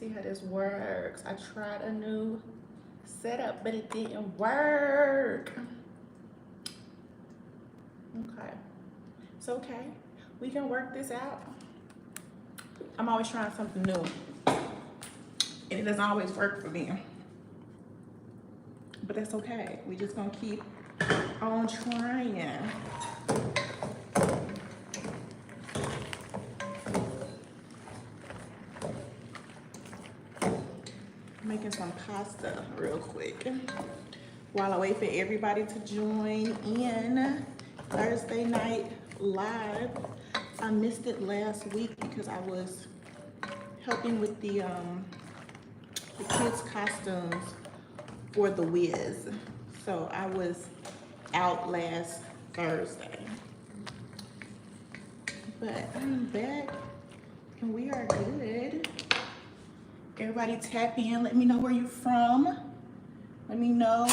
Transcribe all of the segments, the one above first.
see how this works. I tried a new setup, but it didn't work. Okay, it's okay. We can work this out. I'm always trying something new, and it doesn't always work for me. But that's okay. We just gonna keep on trying. Making some pasta real quick while I wait for everybody to join in Thursday night live. I missed it last week because I was helping with the kids' costumes for the Wiz. So I was out last Thursday. But I'm back and we are good. Everybody tap in, let me know where you're from. Let me know.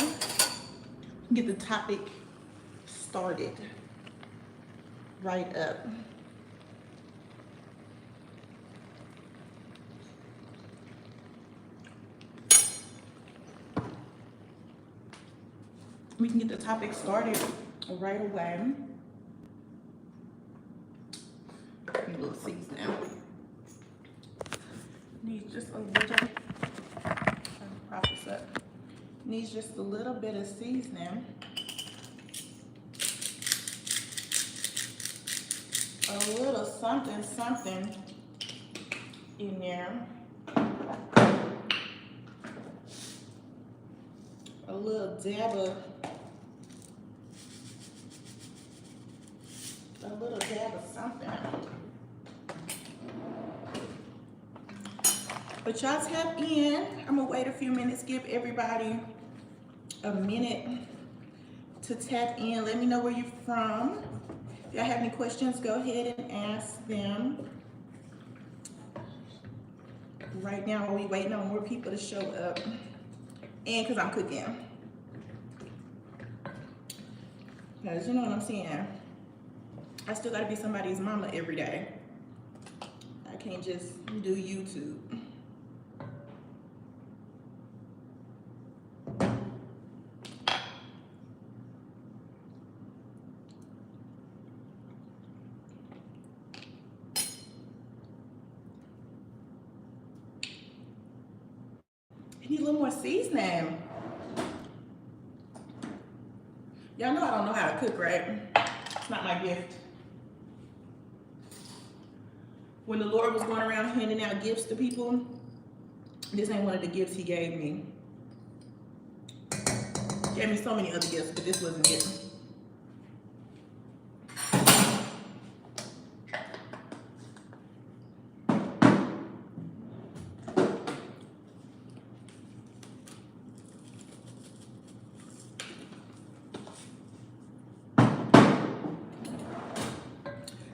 Get the topic started right up. We can get the topic started right away. A little seasoning. Needs just a little, prop this up. Needs just a little bit of seasoning. A little something, something in there. A little dab of something. But y'all tap in. I'm gonna wait a few minutes, give everybody a minute to tap in. Let me know where you're from. If y'all have any questions, go ahead and ask them. Right now, while we waiting on more people to show up. And because I'm cooking. Because you know what I'm saying? I still gotta be somebody's mama every day. I can't just do YouTube. I need a little more seasoning. Y'all know I don't know how to cook, right? It's not my gift. When the Lord was going around handing out gifts to people, this ain't one of the gifts he gave me. He gave me so many other gifts, but this wasn't it.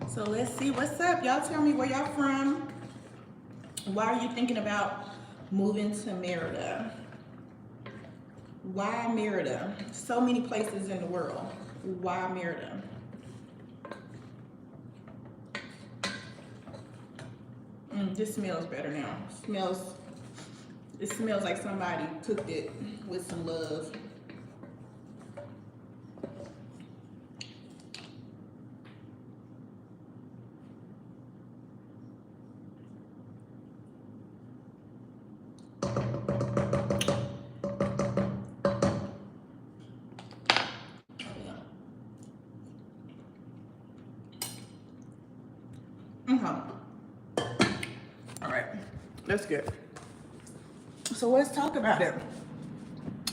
So let's see what's up. Y'all tell me where y'all from. Why are you thinking about moving to Merida? Why Merida? So many places in the world. Why Merida? This smells better now. It smells like somebody cooked it with some love. All right, that's good. So let's talk about it.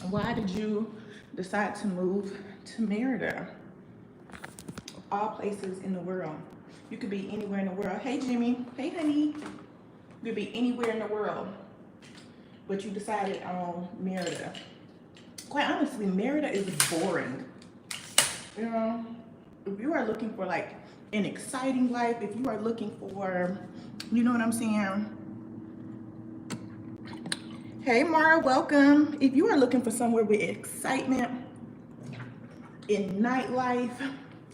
Why did you decide to move to Merida? Of all places in the world. You could be anywhere in the world. Hey, Jimmy. Hey, honey. You could be anywhere in the world, but you decided on Merida. Quite honestly, Merida is boring. You know, if you are looking for like an exciting life, if you are looking for, you know what I'm saying? Hey Mara, welcome. If you are looking for somewhere with excitement in nightlife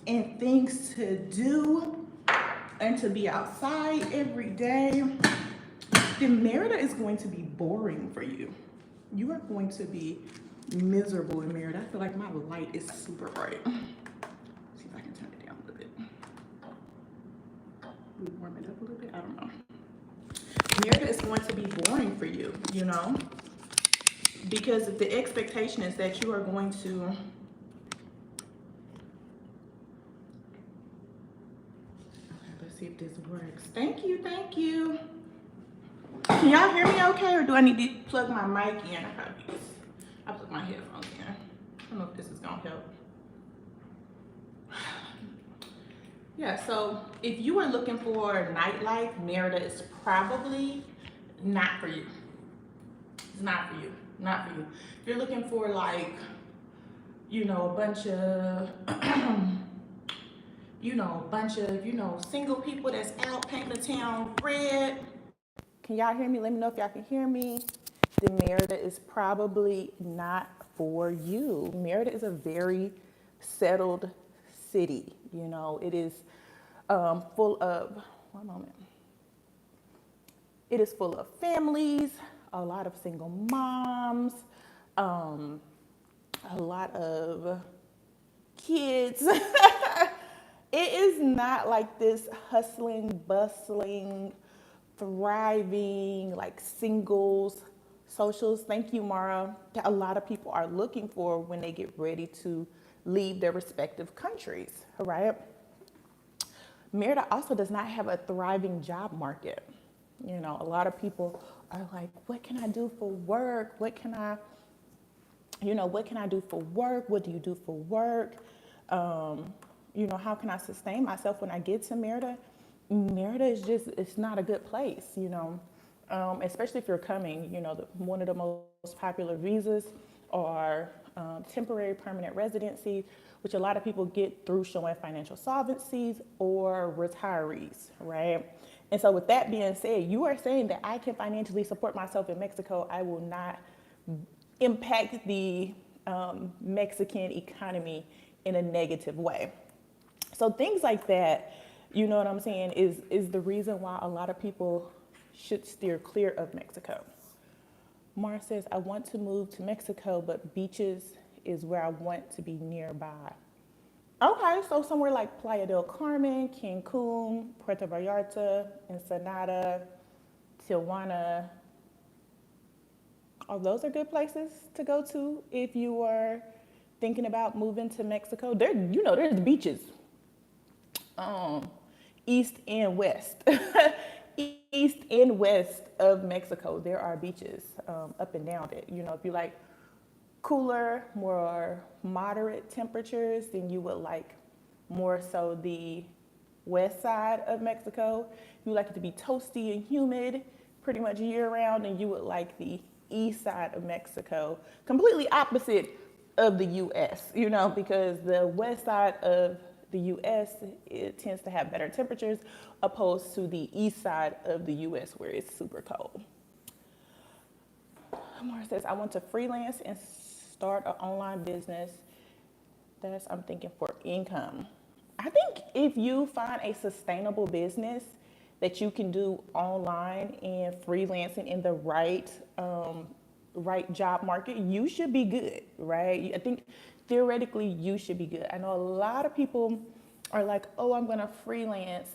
and things to do and to be outside every day, then Merida is going to be boring for you. You are going to be miserable in Merida. I feel like my light is super bright. See if I can turn it down a little bit. Warm it up a little bit. I don't know. Merida is going to be boring for you, you know, because the expectation is that you are going to. Okay, let's see if this works. Thank you, thank you. Can y'all hear me okay, or do I need to plug my mic in? I plug my headphones in. I don't know if this is gonna help. Yeah, so if you are looking for nightlife, Merida is probably not for you. It's not for you, not for you. If you're looking for like, you know, a bunch of, single people that's out painting the town red. Can y'all hear me? Let me know if y'all can hear me. Then Merida is probably not for you. Merida is a very settled city. You know, it is full of, one moment. It is full of families, a lot of single moms, a lot of kids. It is not like this hustling, bustling, thriving, like singles, socials. Thank you, Mara. That a lot of people are looking for when they get ready to leave their respective countries, right? Merida also does not have a thriving job market. You know, a lot of people are like, what can I do for work? What can I do for work? What do you do for work? You know, how can I sustain myself when I get to Merida? Merida is just, it's not a good place, you know, especially if you're coming, you know, one of the most popular visas are temporary permanent residency, which a lot of people get through showing financial solvencies or retirees, right? And so with that being said, you are saying that I can financially support myself in Mexico. I will not impact the Mexican economy in a negative way. So things like that, you know what I'm saying, is the reason why a lot of people should steer clear of Mexico. Mara says, I want to move to Mexico, but beaches is where I want to be nearby. Okay, so somewhere like Playa del Carmen, Cancun, Puerto Vallarta, Ensenada, Tijuana. All those are good places to go to if you are thinking about moving to Mexico. There's beaches. East and west. East and west of Mexico, there are beaches up and down it. You know, if you like cooler, more moderate temperatures, then you would like more so the west side of Mexico. If you like it to be toasty and humid pretty much year round, then you would like the east side of Mexico, completely opposite of the US, you know, because the west side of the US, it tends to have better temperatures opposed to the east side of the US where it's super cold. Amar says, I want to freelance and start an online business. I'm thinking for income. I think if you find a sustainable business that you can do online and freelancing in the right job market, you should be good, right? I think theoretically you should be good. I know a lot of people are like, oh, I'm gonna freelance,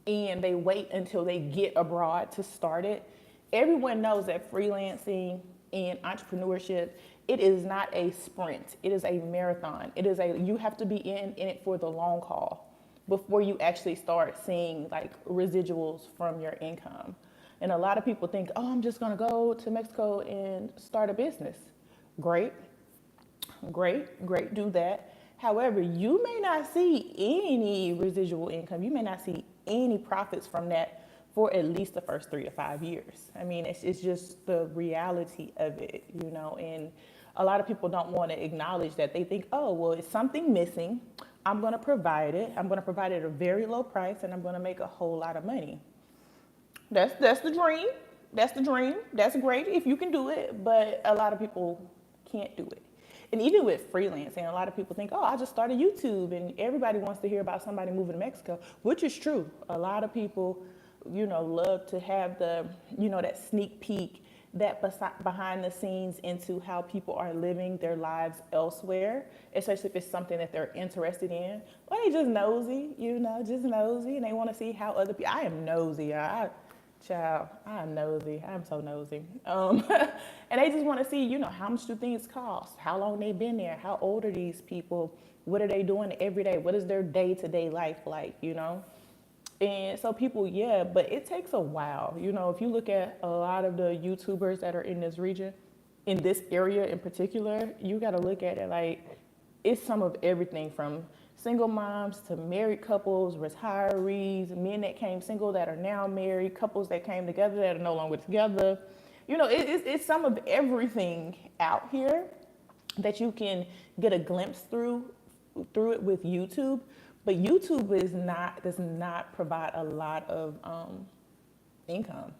and they wait until they get abroad to start it. Everyone knows that freelancing and entrepreneurship, it is not a sprint, it is a marathon. You have to be in it for the long haul before you actually start seeing like residuals from your income. And a lot of people think, oh, I'm just gonna go to Mexico and start a business. Great, do that. However, you may not see any residual income. You may not see any profits from that for at least the first 3 to 5 years. I mean, it's just the reality of it, you know, and a lot of people don't want to acknowledge that. They think, oh, well, it's something missing. I'm going to provide it. I'm going to provide it at a very low price, and I'm going to make a whole lot of money. That's the dream. That's the dream. That's great if you can do it, but a lot of people can't do it. And even with freelancing, a lot of people think, oh, I just started YouTube, and everybody wants to hear about somebody moving to Mexico, which is true. A lot of people love to have the, that sneak peek, that behind the scenes into how people are living their lives elsewhere, especially if it's something that they're interested in. Or they just nosy, just nosy, and they want to see how other people. I am nosy. Child, I'm nosy. I'm so nosy. And they just want to see, how much do things cost? How long they been there? How old are these people? What are they doing every day? What is their day-to-day life like, And so people, yeah, but it takes a while. If you look at a lot of the YouTubers that are in this region, in this area in particular, you got to look at it like it's some of everything from single moms to married couples, retirees, men that came single that are now married, couples that came together that are no longer together. It's some of everything out here that you can get a glimpse through it with YouTube. But YouTube does not provide a lot of income.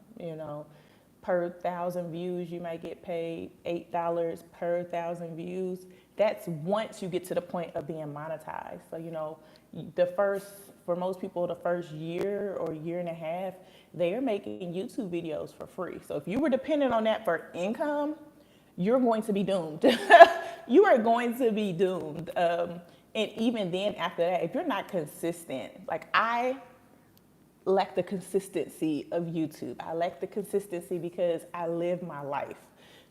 Per 1,000 views, you might get paid $8 per 1,000 views. That's once you get to the point of being monetized. So, for most people, the first year or year and a half, they are making YouTube videos for free. So if you were dependent on that for income, you're going to be doomed. You are going to be doomed. And even then after that, if you're not consistent, like I lack the consistency of YouTube. I lack the consistency because I live my life.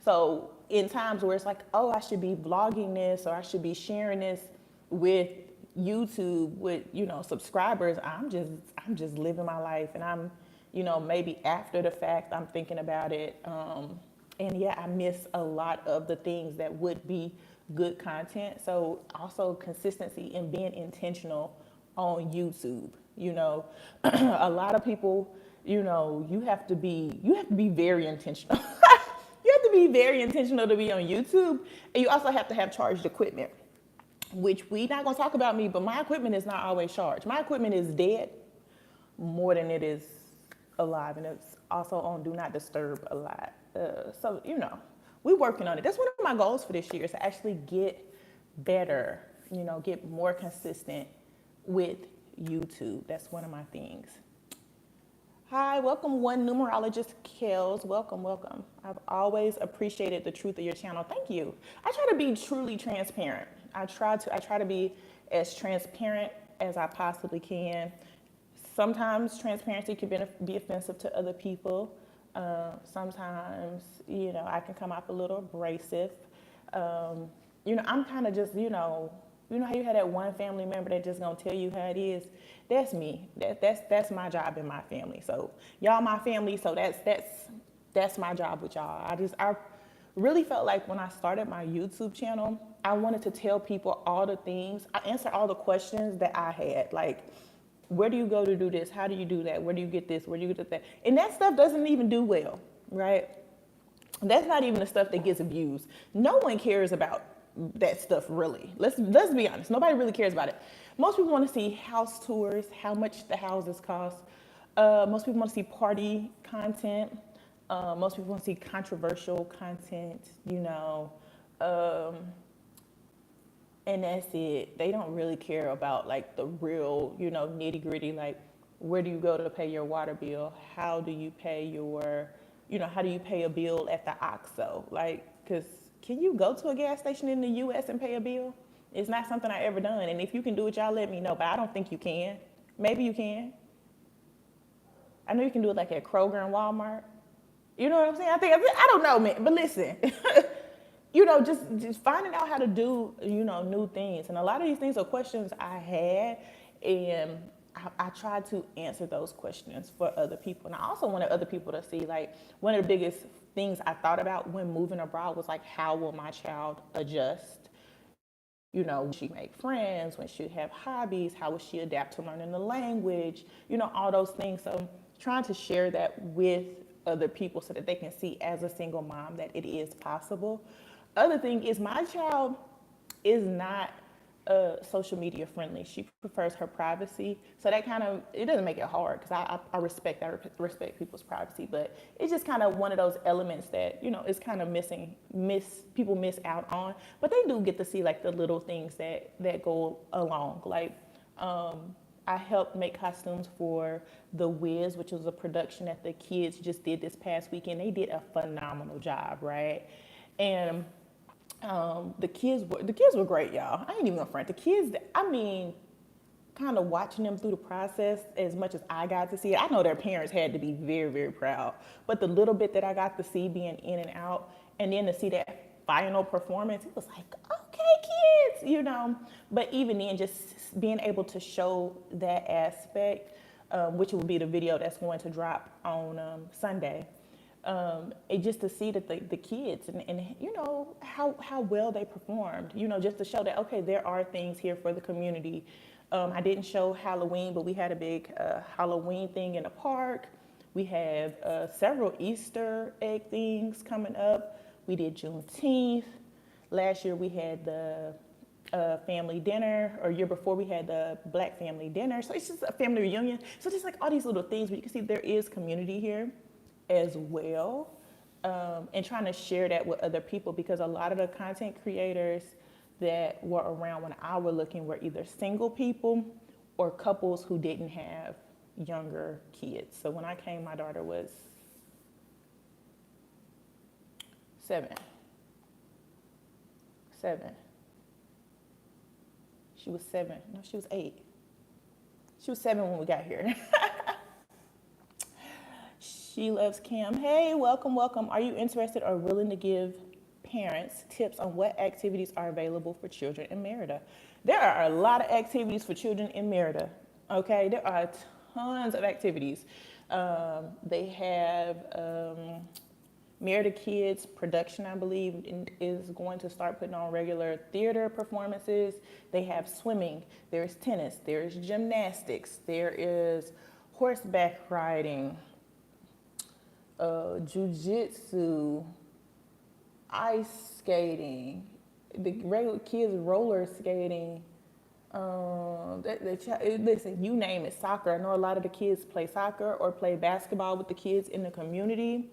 So in times where it's like, oh, I should be vlogging this or I should be sharing this with YouTube with, subscribers, I'm just living my life, and I'm, maybe after the fact I'm thinking about it. And yeah, I miss a lot of the things that would be good content. So also consistency and being intentional on YouTube. A lot of people, you have to be very intentional. You have to be very intentional to be on YouTube, and you also have to have charged equipment, which we not gonna talk about me, but my equipment is not always charged. My equipment is dead more than it is alive, and it's also on do not disturb a lot. So we're working on it. That's one of my goals for this year, is to actually get better, get more consistent with YouTube. That's one of my things. Hi, welcome one numerologist Kels. Welcome. I've always appreciated the truth of your channel. Thank you. I try to be truly transparent. I try to be as transparent as I possibly can. Sometimes transparency can be offensive to other people. Sometimes, I can come off a little abrasive. I'm kind of just, how you had that one family member that just gonna tell you how it is. That's me. That's my job in my family. So y'all my family. So that's my job with y'all. I really felt like when I started my YouTube channel, I wanted to tell people all the things. I answered all the questions that I had, like, where do you go to do this? How do you do that? Where do you get this? Where do you get that? And that stuff doesn't even do well, right? That's not even the stuff that gets views. No one cares about that stuff, really. Let's be honest. Nobody really cares about it. Most people want to see house tours, how much the houses cost. Most people want to see party content. Most people want to see controversial content, and that's it. They don't really care about like the real, nitty gritty, like where do you go to pay your water bill? How do you pay how do you pay a bill at the OXXO? Like, cause can you go to a gas station in the US and pay a bill? It's not something I ever done. And if you can do it, y'all let me know, but I don't think you can. Maybe you can. I know you can do it like at Kroger and Walmart. You know what I'm saying? I don't know, man, but listen. Just finding out how to do, new things. And a lot of these things are questions I had, and I tried to answer those questions for other people. And I also wanted other people to see, like, one of the biggest things I thought about when moving abroad was, like, how will my child adjust? Will she make friends? When she have hobbies? How will she adapt to learning the language? All those things. So trying to share that with other people so that they can see as a single mom that it is possible. Other thing is, my child is not social media friendly. She prefers her privacy. So that it doesn't make it hard, because I respect people's privacy, but it's just kind of one of those elements that, is kind of people miss out on, but they do get to see like the little things that go along. Like, I helped make costumes for The Wiz, which was a production that the kids just did this past weekend. They did a phenomenal job, right? And the kids were great, y'all. I ain't even gonna front. The kids, I mean, kind of watching them through the process as much as I got to see it. I know their parents had to be very, very proud. But the little bit that I got to see being in and out, and then to see that final performance, it was like, okay, kids, But even then, just being able to show that aspect, which will be the video that's going to drop on Sunday. It just to see that the kids and how well they performed, just to show that, okay, there are things here for the community. I didn't show Halloween, but we had a big Halloween thing in the park. We have several Easter egg things coming up. We did Juneteenth. Last year we had the family dinner, or year before we had the Black family dinner. So it's just a family reunion. So just like all these little things, but you can see there is community here as well, and trying to share that with other people, because a lot of the content creators that were around when I was looking were either single people or couples who didn't have younger kids. So when I came, my daughter was 7. She was 7. No, she was 8. She was 7 when we got here. She loves Cam. Hey, welcome, welcome. Are you interested or willing to give parents tips on what activities are available for children in Merida? There are a lot of activities for children in Merida. Okay, there are tons of activities. They have Merida Kids production, I believe, is going to start putting on regular theater performances. They have swimming, there's tennis, there's gymnastics, there is horseback riding, jiu-jitsu, ice skating, the regular kids roller skating. Listen, you name it, soccer. I know a lot of the kids play soccer or play basketball with the kids in the community.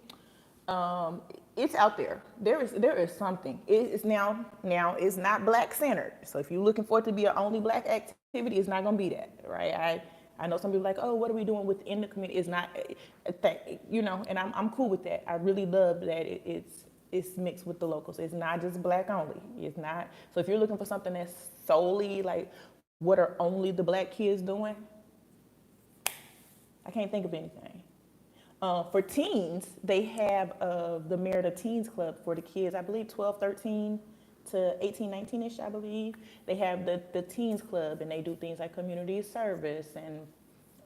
It's out there. There is something. It's now it's not Black centered. So if you're looking for it to be an only Black activity, it's not gonna be that, right? I know some people are like, oh, what are we doing within the community? It's not, and I'm cool with that. I really love that it's mixed with the locals. It's not just Black only. It's not. So if you're looking for something that's solely like, what are only the Black kids doing? I can't think of anything. For teens, they have the Merida Teens Club for the kids, I believe 12, 13 to 18, 19-ish, I believe. They have the Teens Club, and they do things like community service and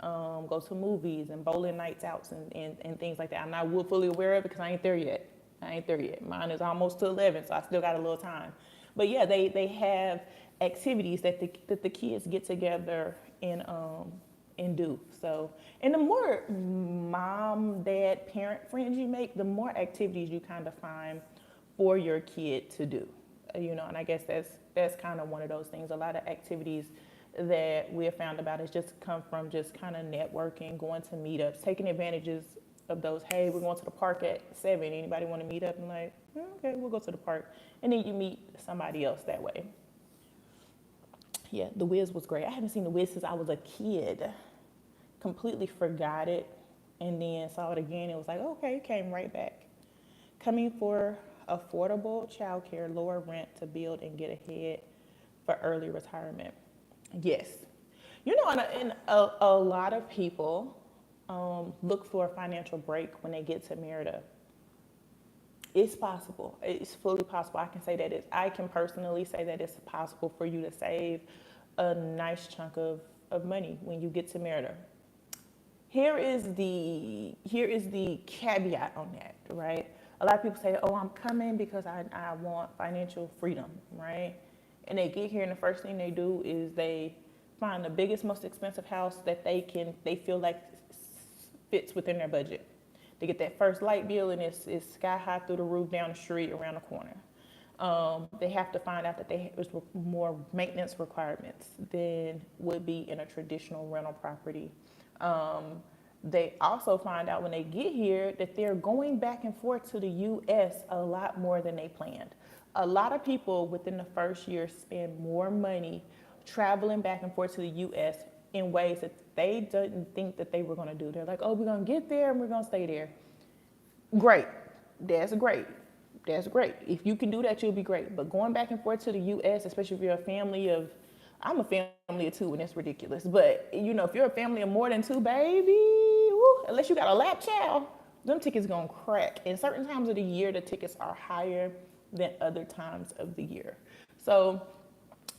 go to movies and bowling nights out and things like that. I'm not fully aware of it because I ain't there yet. Mine is almost to 11, so I still got a little time. But yeah, they have activities that the kids get together and do. So, and the more mom, dad, parent friends you make, the more activities you kind of find for your kid to do. And I guess that's kind of one of those things. A lot of activities that we have found about is just come from just kind of networking, going to meetups, taking advantages of those. Hey, we're going to the park at 7. Anybody want to meet up? And like, okay, we'll go to the park. And then you meet somebody else that way. Yeah, The Wiz was great. I haven't seen The Wiz since I was a kid. Completely forgot it, and then saw it again. It was like, okay, it came right back. Coming for affordable childcare, lower rent to build and get ahead for early retirement. Yes. And a lot of people look for a financial break when they get to Merida. It's possible. It's fully possible. I can personally say that it's possible for you to save a nice chunk of money when you get to Merida. Here is the caveat on that, right? A lot of people say, oh, I'm coming because I want financial freedom, right? And they get here and the first thing they do is they find the biggest, most expensive house that they feel like fits within their budget. They get that first light bill and it's sky high through the roof, down the street, around the corner. They have to find out that there's more maintenance requirements than would be in a traditional rental property. They also find out when they get here that they're going back and forth to the U.S. a lot more than they planned. A lot of people within the first year spend more money traveling back and forth to the U.S. in ways that they didn't think that they were going to do. They're like, oh, we're going to get there and we're going to stay there. Great. That's great. That's great. If you can do that, you'll be great. But going back and forth to the U.S., especially if you're a family of, I'm a family of 2 and it's ridiculous. But, you know, if you're a family of more than 2, baby, woo, unless you got a lap child, them tickets going to crack. And certain times of the year, the tickets are higher than other times of the year. So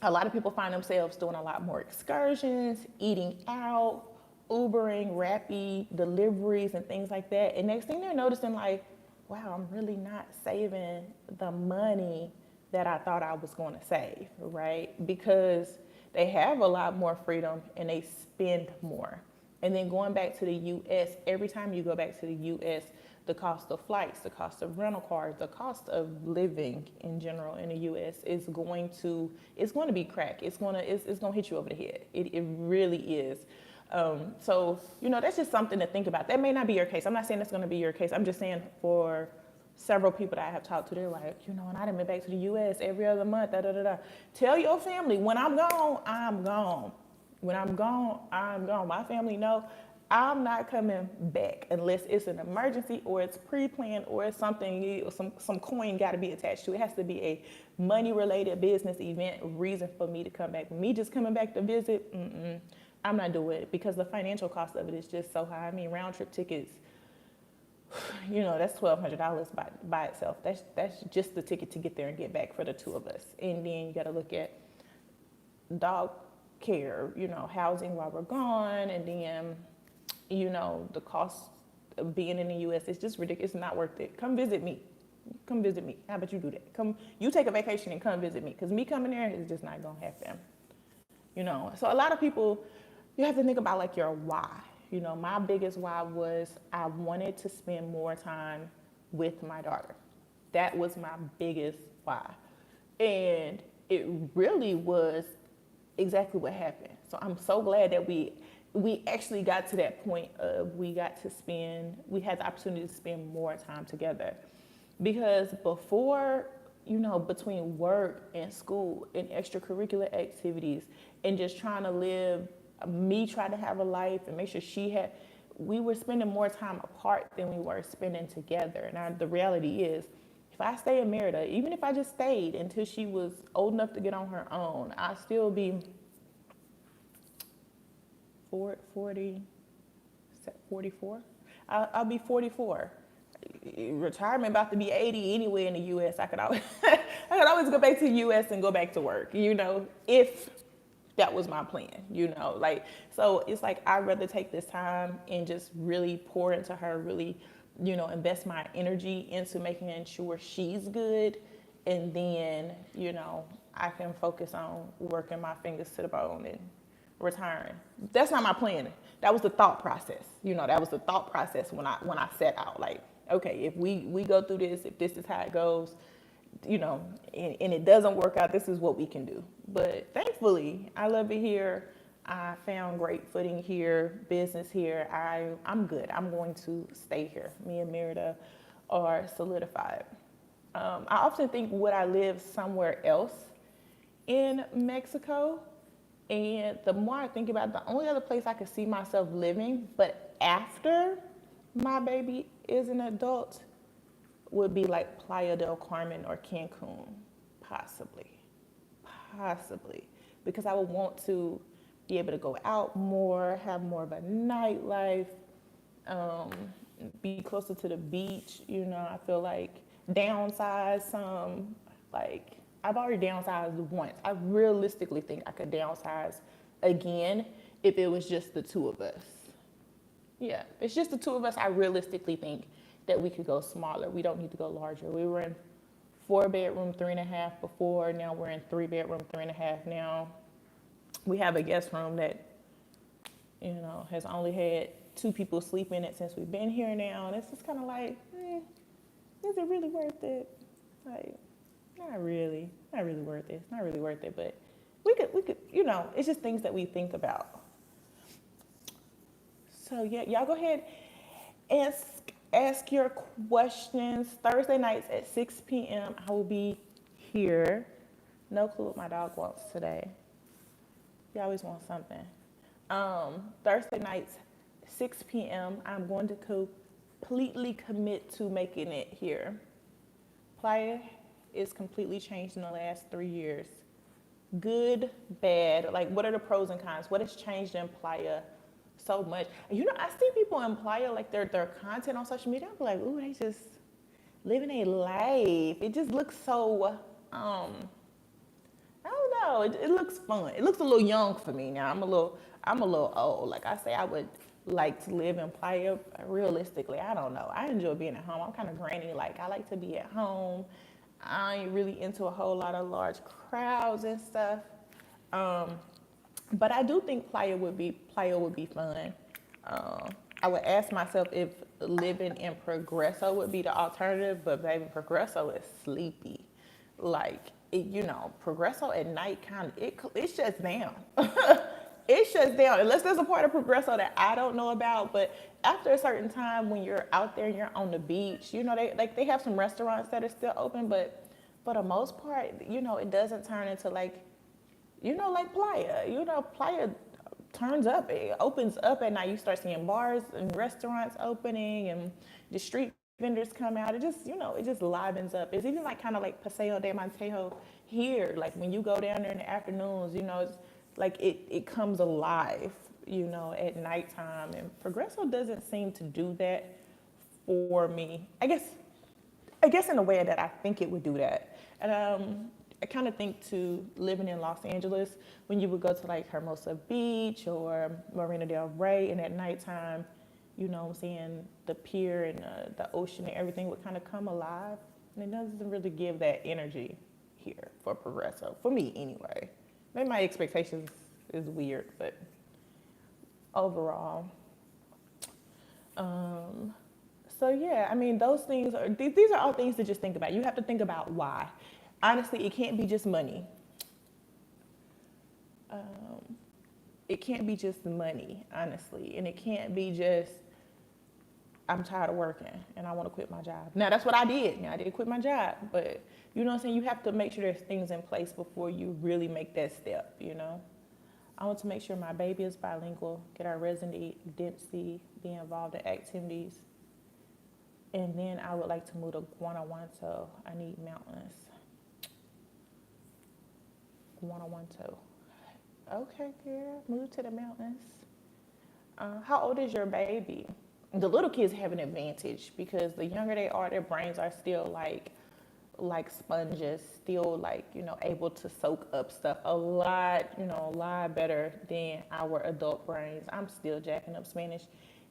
a lot of people find themselves doing a lot more excursions, eating out, Ubering, Rappi, deliveries, and things like that. And next thing they're noticing, like, wow, I'm really not saving the money that I thought I was going to save, right? Because they have a lot more freedom and they spend more. And then going back to the U.S., every time you go back to the U.S., the cost of flights, the cost of rental cars, the cost of living in general in the U.S. is going to be crack. It's going to hit you over the head. It really is. So, you know, that's just something to think about. That may not be your case. I'm not saying that's going to be your case. I'm just saying for several people that I have talked to, they're like, you know, and I done been back to the U.S. every other month, da, da, da, da. Tell your family, when I'm gone, I'm gone. When I'm gone, I'm gone. My family know I'm not coming back unless it's an emergency or it's pre-planned or it's something, some coin got to be attached to it. It has to be a money-related business event reason for me to come back. Me just coming back to visit, I'm not doing it because the financial cost of it is just so high. I mean, round trip tickets, you know, that's $1,200 by itself. That's just the ticket to get there and get back for the 2 of us. And then you got to look at dog care, you know, housing while we're gone, and then, you know, the cost of being in the U.S. It's just ridiculous. It's not worth it. Come visit me. Come visit me. How about you do that? Come, you take a vacation and come visit me, because me coming there is just not gonna happen. You know, so a lot of people, you have to think about like your why. You know, my biggest why was I wanted to spend more time with my daughter. That was my biggest why. And it really was exactly what happened. So I'm so glad that we actually got to that point of we had the opportunity to spend more time together. Because before, you know, between work and school and extracurricular activities and just trying to live, me trying to have a life and make sure we were spending more time apart than we were spending together. And the reality is, if I stay in Merida, even if I just stayed until she was old enough to get on her own, I'd still be 44. I'll be 44. Retirement about to be 80 anyway in the U.S. I could always go back to the U.S. and go back to work, you know, if that was my plan, you know, like, so it's like, I'd rather take this time and just really pour into her, really, you know, invest my energy into making sure she's good. And then, you know, I can focus on working my fingers to the bone and retiring. That's not my plan. That was the thought process. You know, that was the thought process when I set out, like, okay, if we go through this, if this is how it goes, you know, and it doesn't work out, this is what we can do. But thankfully, I love it here. I found great footing here, business here. I'm good. I'm going to stay here. Me and Merida are solidified. I often think, would I live somewhere else in Mexico? And the more I think about it, the only other place I could see myself living, but after my baby is an adult, would be like Playa del Carmen or Cancun, possibly, because I would want to be able to go out more, have more of a nightlife, be closer to the beach. You know, I feel like downsize some. Like, I've already downsized once. I realistically think I could downsize again if it was just the 2 of us. Yeah, if it's just the 2 of us, I realistically think that we could go smaller. We don't need to go larger. We were in 4-bedroom, 3.5 before. Now we're in 3-bedroom, 3.5 now. We have a guest room that, you know, has only had 2 people sleep in it since we've been here now. And it's just kind of like, is it really worth it? Like, not really worth it. It's not really worth it, but we could, you know, it's just things that we think about. So yeah, y'all go ahead and ask your questions. Thursday nights at 6 p.m. I will be here. No clue what my dog wants today. He always wants something. Thursday nights, 6 p.m. I'm going to completely commit to making it here. Playa is completely changed in the last 3 years. Good, bad. Like, what are the pros and cons? What has changed in Playa so much? You know, I see people in Playa, like their content on social media. I'm like, ooh, they just living a life. It just looks so, I don't know. It looks fun. It looks a little young for me now. I'm a little old. Like I say, I would like to live in Playa. Realistically, I don't know. I enjoy being at home. I'm kind of granny. Like I like to be at home. I ain't really into a whole lot of large crowds and stuff. Um, but I do think Playa would be fun. I would ask myself if living in Progresso would be the alternative, but baby, Progresso is sleepy. Like Progresso at night it shuts down. It shuts down unless there's a part of Progresso that I don't know about. But after a certain time, when you're out there and you're on the beach, they have some restaurants that are still open, but for the most part, it doesn't turn into like Playa. Playa turns up. It opens up at night. You start seeing bars and restaurants opening, and the street vendors come out. It just livens up. It's even like kind of like Paseo de Montejo here. Like when you go down there in the afternoons, it's like it comes alive, at nighttime. And Progresso doesn't seem to do that for me. I guess in a way that I think it would do that. And I kind of think to living in Los Angeles, when you would go to like Hermosa Beach or Marina del Rey, and at nighttime, seeing the pier and the ocean and everything would kind of come alive. And it doesn't really give that energy here for Progresso, for me anyway. Maybe my expectations is weird, but overall. So yeah, I mean, these are all things to just think about. You have to think about why. Honestly, it can't be just money. It can't be just money, honestly. And it can't be just, I'm tired of working and I want to quit my job. Now, that's what I did. I did quit my job. But, you know what I'm saying? You have to make sure there's things in place before you really make that step, I want to make sure my baby is bilingual, get our residency, be involved in activities. And then I would like to move to Guanajuato. I need mountains. Guanajuato. Okay, girl, move to the mountains. How old is your baby? The little kids have an advantage because the younger they are, their brains are still like sponges, still able to soak up stuff a lot better than our adult brains. I'm still jacking up Spanish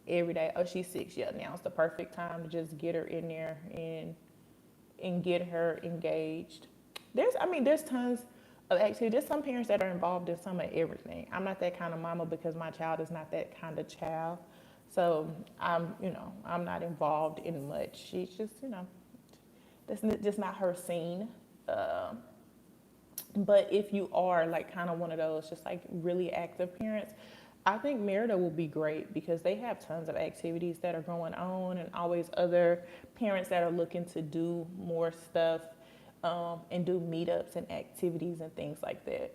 every day. Oh, she's 6. Yeah, now's the perfect time to just get her in there and get her engaged. There's tons of activity. There's some parents that are involved in some of everything. I'm not that kind of mama because my child is not that kind of child. So I'm not involved in much. She's just, that's just not her scene. But if you are kind of one of those just really active parents, I think Merida will be great because they have tons of activities that are going on and always other parents that are looking to do more stuff and do meetups and activities and things like that.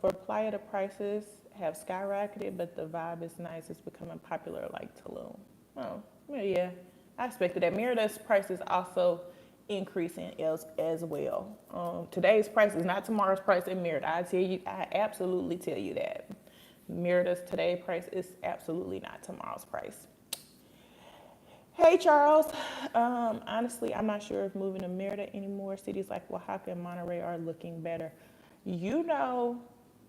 For Playa, the prices have skyrocketed, but the vibe is nice. It's becoming popular like Tulum. Oh, yeah. I expected that. Merida's prices also increasing as well. Today's price is not tomorrow's price in Merida. I absolutely tell you that. Merida's today price is absolutely not tomorrow's price. Hey, Charles. Honestly, I'm not sure if moving to Merida anymore. Cities like Oaxaca and Monterey are looking better.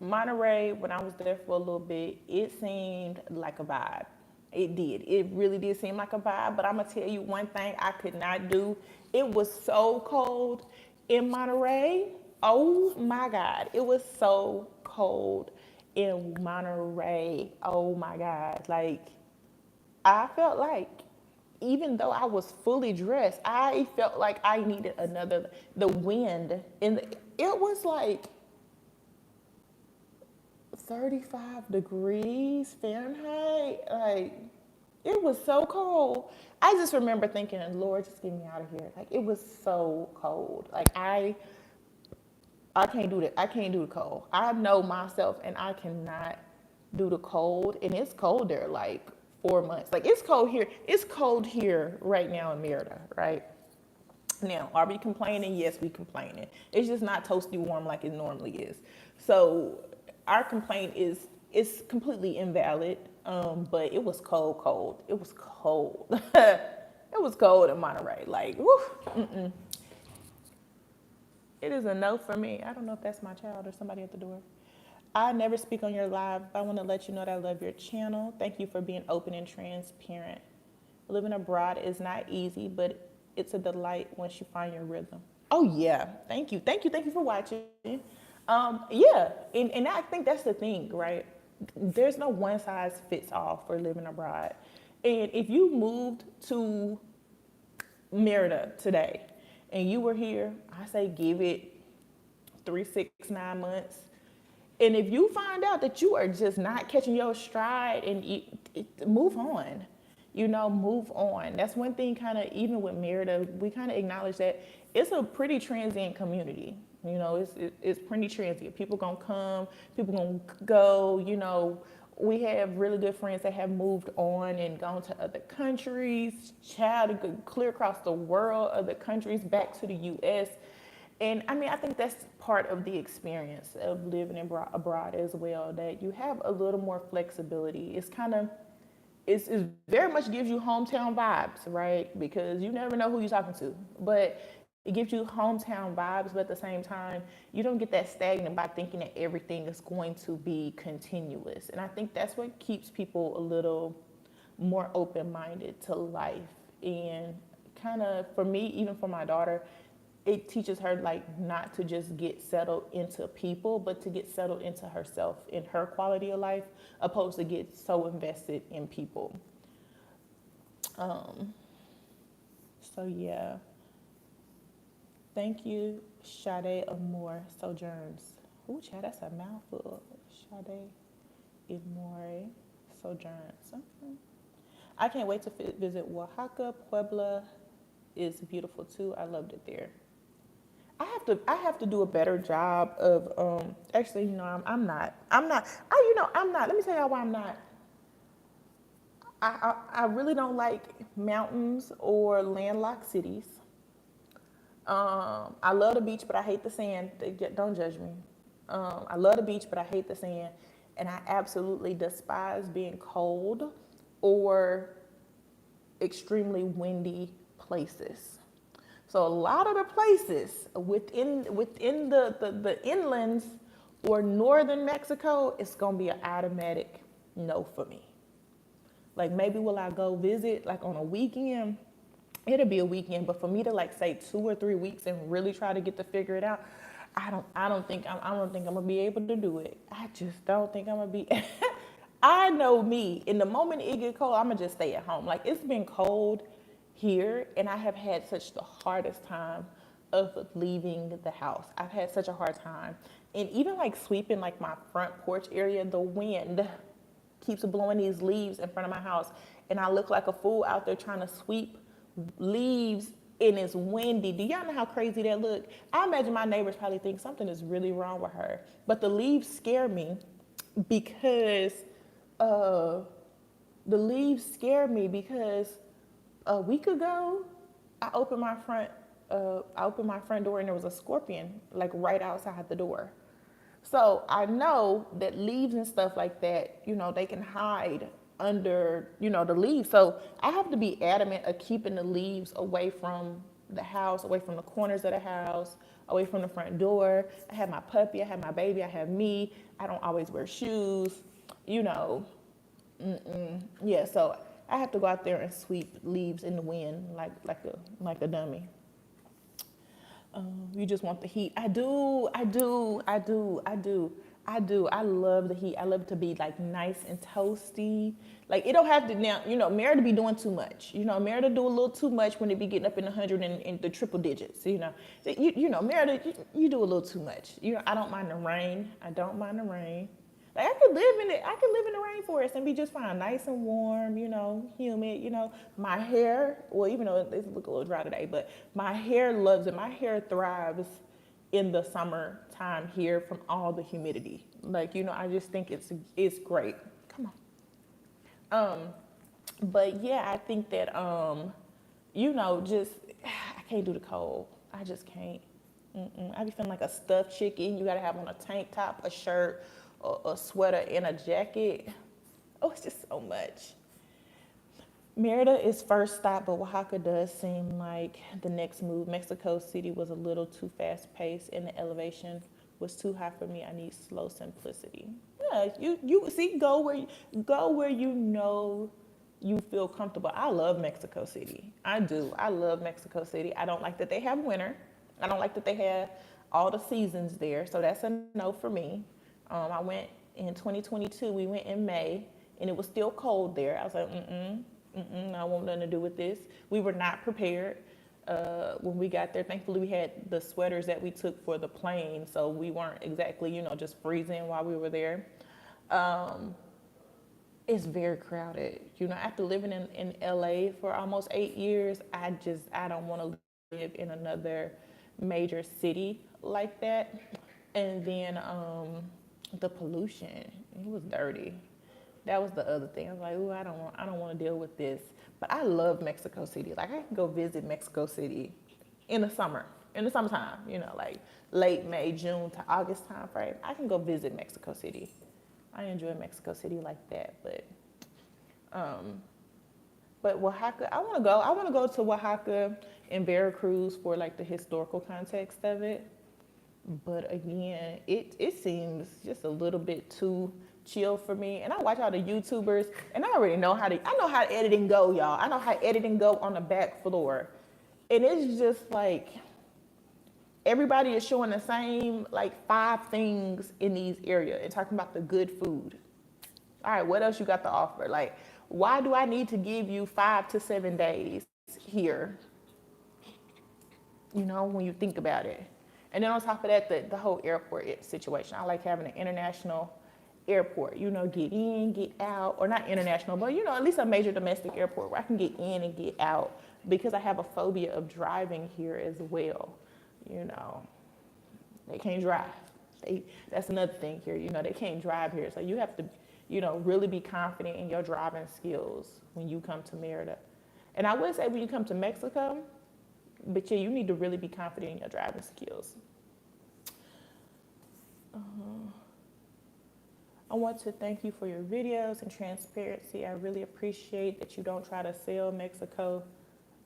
Monterey, when I was there for a little bit, it seemed like a vibe. It did. It really did seem like a vibe. But I'm going to tell you one thing I could not do. It was so cold in Monterey. Oh, my God. It was so cold in Monterey. Oh, my God. I felt like, even though I was fully dressed, I felt like I needed the wind. It was 35 degrees Fahrenheit. It was so cold. I just remember thinking, Lord, just get me out of here. It was so cold. I can't do that. I can't do the cold. I know myself, and I cannot do the cold. And it's cold there, like 4 months. Like it's cold here. It's cold here right now in Merida, right? Now, are we complaining? Yes, we complaining. It's just not toasty warm like it normally is. So our complaint is completely invalid. But it was cold, cold. It was cold. It was cold in Monterey. Like, whew, it is a no for me. I don't know if that's my child or somebody at the door. I never speak on your live. I want to let you know that I love your channel. Thank you for being open and transparent. Living abroad is not easy, but it's a delight once you find your rhythm. Oh yeah, thank you, thank you, thank you for watching. Yeah, and I think that's the thing, right? There's no one size fits all for living abroad. And if you moved to Merida today and you were here, I say give it 3, 6, 9 months. And if you find out that you are just not catching your stride, and move on, move on. That's one thing, kind of, even with Merida, we kind of acknowledge that it's a pretty transient community. It's pretty transient. People gonna come, people gonna go. We have really good friends that have moved on and gone to other countries, child, clear across the world, other countries, back to the U.S. And I mean, I think that's part of the experience of living abroad as well, that you have a little more flexibility. It's very much gives you hometown vibes, right? Because you never know who you're talking to. But it gives you hometown vibes, but at the same time, you don't get that stagnant by thinking that everything is going to be continuous. And I think that's what keeps people a little more open-minded to life. And kind of, for me, even for my daughter, it teaches her, like, not to just get settled into people, but to get settled into herself, in her quality of life, opposed to get so invested in people. So yeah. Thank you, Sade Amore Sojourns. Ooh, child, that's a mouthful. Sade Amore Sojourns. Okay. I can't wait to visit Oaxaca. Puebla is beautiful too. I loved it there. I have to do a better job of actually, I'm not. Let me tell y'all why I'm not. I really don't like mountains or landlocked cities. I love the beach, but I hate the sand. Don't judge me. I love the beach, but I hate the sand. And I absolutely despise being cold or extremely windy places. So a lot of the places within the inlands or northern Mexico, it's gonna be an automatic no for me. Like, maybe will I go visit like on a weekend? It'll be a weekend, but for me to, like, say 2 or 3 weeks and really try to get to figure it out, I don't think I'm gonna be able to do it. I just don't think I'm gonna be. I know me. In the moment it gets cold, I'm gonna just stay at home. Like, it's been cold here, and I have had such the hardest time of leaving the house. I've had such a hard time, and even like sweeping like my front porch area, the wind keeps blowing these leaves in front of my house, and I look like a fool out there trying to sweep leaves, and it's windy. Do y'all know how crazy that look? I imagine my neighbors probably think something is really wrong with her. But the leaves scare me because a week ago I opened my front door and there was a scorpion like right outside the door. So I know that leaves and stuff like that, they can hide under, the leaves. So I have to be adamant of keeping the leaves away from the house, away from the corners of the house, away from the front door. I have my puppy, I have my baby, I have me. I don't always wear shoes, Yeah, so I have to go out there and sweep leaves in the wind like a dummy. You just want the heat. I do. I love the heat. I love it to be like nice and toasty. Like, it don't have to now, Merida be doing too much. Merida do a little too much when it be getting up in the 100 and the triple digits. Merida, you do a little too much. I don't mind the rain. Like, I could live in it. I could live in the rainforest and be just fine, nice and warm, humid. My hair, well, even though it look a little dry today, but my hair loves it. My hair thrives in the summertime here from all the humidity. Like, I just think it's great. Come on. But yeah, I think that just I can't do the cold. I just can't. I be feeling like a stuffed chicken. You gotta have on a tank top, a shirt, a sweater, and a jacket. Oh, it's just so much. Merida is first stop, but Oaxaca does seem like the next move. Mexico City was a little too fast paced and the elevation was too high for me. I need slow simplicity. Yeah, you see, go where you feel comfortable. I love Mexico City. I do. I love Mexico City. I don't like that they have winter. I don't like that they have all the seasons there. So that's a no for me. I went in 2022. We went in May, and it was still cold there. I was like, I want nothing to do with this. We were not prepared when we got there. Thankfully, we had the sweaters that we took for the plane, so we weren't exactly, just freezing while we were there. It's very crowded. After living in LA for almost 8 years, I don't want to live in another major city like that. And then the pollution, it was dirty. That was the other thing. I was like, ooh, I don't want to deal with this. But I love Mexico City. Like, I can go visit Mexico City in the summertime, like late May, June to August time frame. I can go visit Mexico City. I enjoy Mexico City like that, but Oaxaca, I want to go to Oaxaca and Veracruz for like the historical context of it. But again, it seems just a little bit too chill for me. And I watch all the YouTubers, and I already know I know how editing go, y'all. I know how editing go on the back floor. And it's just like, everybody is showing the same like 5 things in these areas and talking about the good food. All right, what else you got to offer? Like, why do I need to give you 5 to 7 days here? When you think about it. And then on top of that, the whole airport situation. I like having an international airport, get in, get out, or not international, but at least a major domestic airport where I can get in and get out, because I have a phobia of driving here as well. They can't drive. That's another thing here. They can't drive here. So you have to, really be confident in your driving skills when you come to Merida. And I would say when you come to Mexico, but yeah, you need to really be confident in your driving skills. I want to thank you for your videos and transparency. I really appreciate that you don't try to sell Mexico,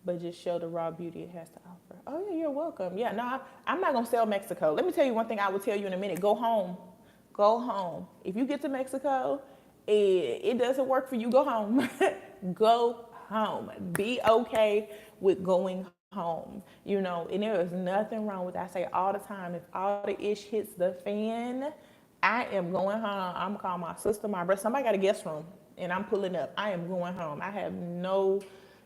but just show the raw beauty it has to offer. Oh, yeah, you're welcome. Yeah, no, I'm not going to sell Mexico. Let me tell you one thing I will tell you in a minute. Go home. Go home. If you get to Mexico, it doesn't work for you, go home. Go home. Be okay with going home. And there is nothing wrong with that. I say all the time, if all the ish hits the fan, I am going home. I'm going to call my sister, my brother. Somebody got a guest room, and I'm pulling up. I am going home.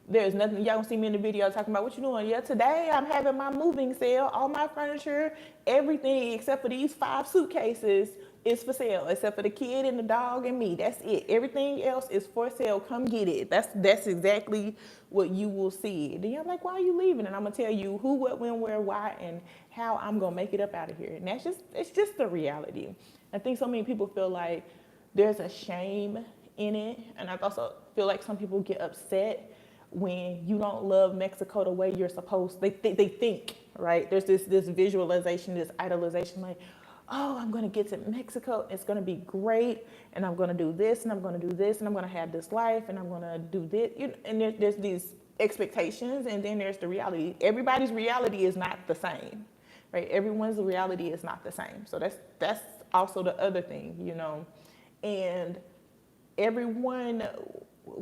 There's nothing, y'all gonna see me in the video talking about what you doing. Yeah, today I'm having my moving sale. All my furniture, everything except for these 5 suitcases is for sale, except for the kid and the dog and me. That's it. Everything else is for sale. Come get it. That's exactly what you will see. Then you're like, why are you leaving? And I'm gonna tell you who, what, when, where, why, and how I'm gonna make it up out of here. And it's just the reality. I think so many people feel like there's a shame in it, and I also feel like some people get upset when you don't love Mexico the way you're supposed. They think, right? There's this visualization, this idolization, like, oh, I'm going to get to Mexico. It's going to be great. And I'm going to do this, and I'm going to do this, and I'm going to have this life, and I'm going to do this. And there's these expectations, and then there's the reality. Everybody's reality is not the same, right? Everyone's reality is not the same. So that's also the other thing, And everyone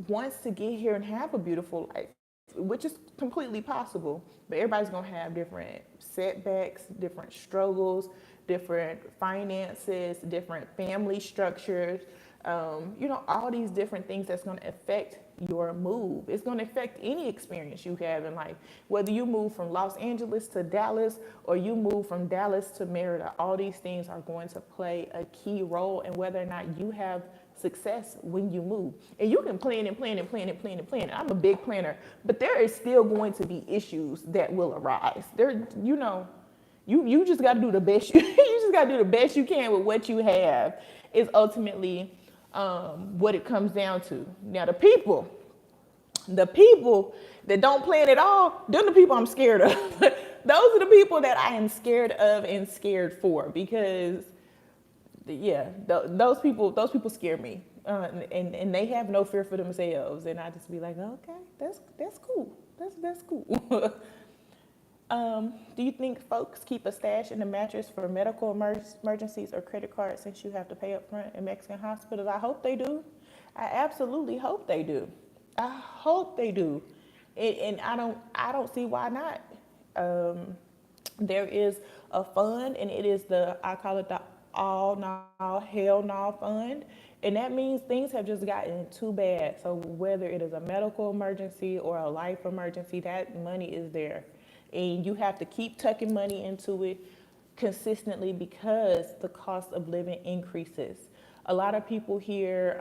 wants to get here and have a beautiful life, which is completely possible, but everybody's gonna have different setbacks, different struggles, different finances, different family structures, all these different things that's gonna affect your move. It's gonna affect any experience you have in life, whether you move from Los Angeles to Dallas or you move from Dallas to Merida. All these things are going to play a key role in whether or not you have success when you move. And you can plan and plan and plan and plan and plan. I'm a big planner, but there is still going to be issues that will arise. You just got to do the best. You just got to do the best you can with what you have. Is ultimately what it comes down to. Now the people that don't plan at all, they're the people I'm scared of. Those are the people that I am scared of and scared for, because those people scare me, and they have no fear for themselves, and I just be like, okay, that's cool, that's cool. Do you think folks keep a stash in the mattress for medical emergencies or credit cards, since you have to pay up front in Mexican hospitals? I hope they do. I absolutely hope they do. I hope they do, and I don't see why not. There is a fund, and it is I call it the all no hell no fund, and that means things have just gotten too bad. So whether it is a medical emergency or a life emergency, that money is there, and you have to keep tucking money into it consistently, because the cost of living increases. A lot of people here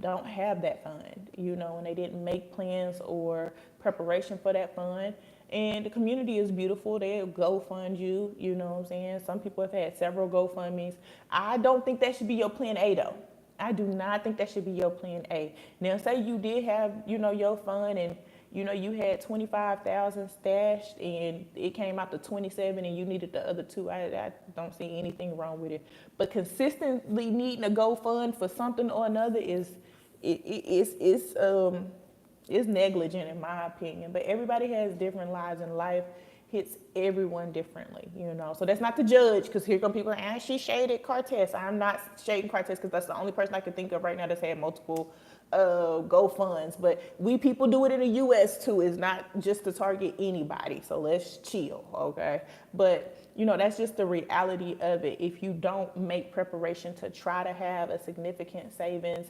don't have that fund, and they didn't make plans or preparation for that fund. And the community is beautiful. They'll GoFund you, you know what I'm saying? Some people have had several GoFundMes. I don't think that should be your plan A, though. I do not think that should be your plan A. Now, say you did have, your fund, and you had 25,000 stashed, and it came out to 27, and you needed the other two. I don't see anything wrong with it. But consistently needing a GoFund for something or another is negligent, in my opinion. But everybody has different lives, and life hits everyone differently, So that's not to judge, because here come people, and she shaded Cortez. I'm not shading Cortez, because that's the only person I can think of right now that's had multiple GoFunds. But we people do it in the U.S. too. It's not just to target anybody. So let's chill, okay? But that's just the reality of it. If you don't make preparation to try to have a significant savings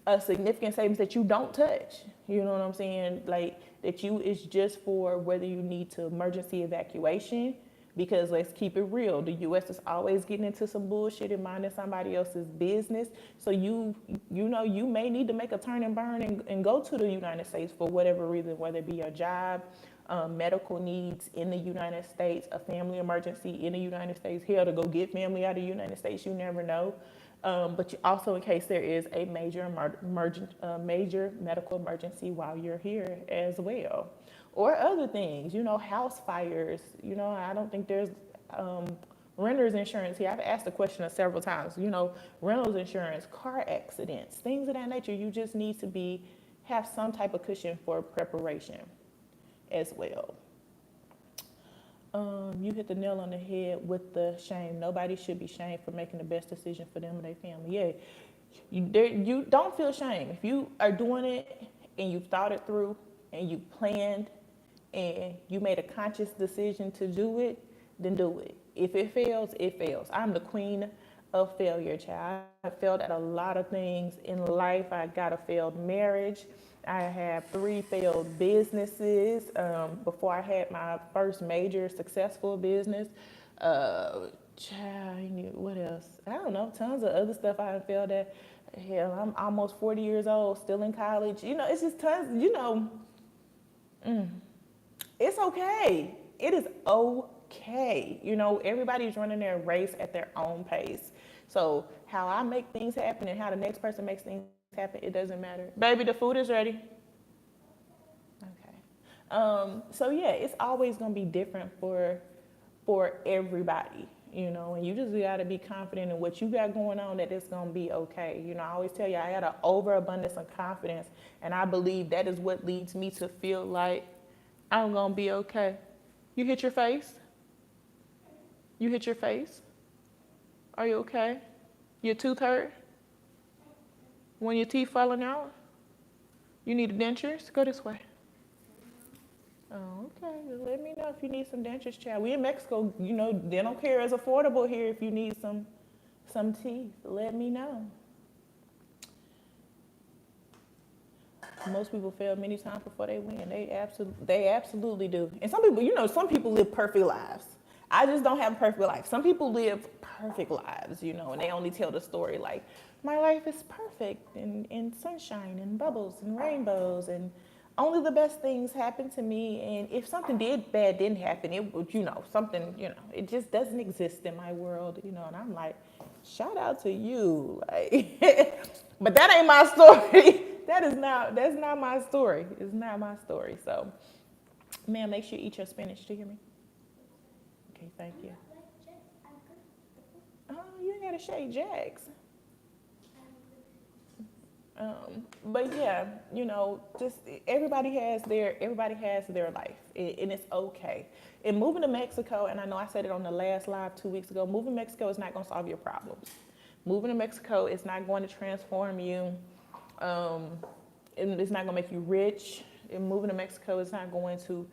that you don't touch, you know what I'm saying? Like, that is just for whether you need to emergency evacuation, because let's keep it real, the U.S. is always getting into some bullshit and minding somebody else's business. So you may need to make a turn and burn and go to the United States for whatever reason, whether it be your job, medical needs in the United States, a family emergency in the United States, hell, to go get family out of the United States, you never know. But you also, in case there is a major medical emergency while you're here as well, or other things, house fires. I don't think there's renter's insurance here. I've asked the question several times. Renter's insurance, car accidents, things of that nature. You just need to have some type of cushion for preparation as well. You hit the nail on the head with the shame. Nobody should be shamed for making the best decision for them and their family. Yeah, you don't feel shame. If you are doing it and you've thought it through and you planned and you made a conscious decision to do it, then do it. If it fails, it fails. I'm the queen of failure, child. I failed at a lot of things in life. I got a failed marriage. I have 3 failed businesses before I had my first major successful business. What else? I don't know. Tons of other stuff I failed at. Hell, I'm almost 40 years old, still in college. It's just tons. It's okay. It is okay. Everybody's running their race at their own pace. So how I make things happen and how the next person makes things happen, it doesn't matter. Baby, the food is ready. Okay. So yeah, it's always gonna be different for everybody, and you just gotta be confident in what you got going on, that it's gonna be okay. I always tell you, I got an overabundance of confidence, and I believe that is what leads me to feel like I'm gonna be okay. You hit your face? You hit your face? Are you okay? Your tooth hurt? When your teeth falling out? You need dentures? Go this way. Oh, okay. Well, let me know if you need some dentures, child. We in Mexico, dental care is affordable here. If you need some teeth, let me know. Most people fail many times before they win. They absolutely do. And some people live perfect lives. I just don't have a perfect life. Some people live perfect lives, and they only tell the story like, my life is perfect and sunshine and bubbles and rainbows and only the best things happen to me. And if something bad didn't happen, it would, something, it just doesn't exist in my world, and I'm like, shout out to you. Like, but that ain't my story. That's not my story. It's not my story. So, ma'am, make sure you eat your spinach. Do you hear me? Okay, thank you. Oh, you ain't gotta shake jacks. But yeah, just everybody has their life, and it's okay. And moving to Mexico, and I know I said it on the last live 2 weeks ago. Moving to Mexico is not going to solve your problems. Moving to Mexico is not going to transform you. Um, and it's not going to make you rich. And moving to Mexico is not going to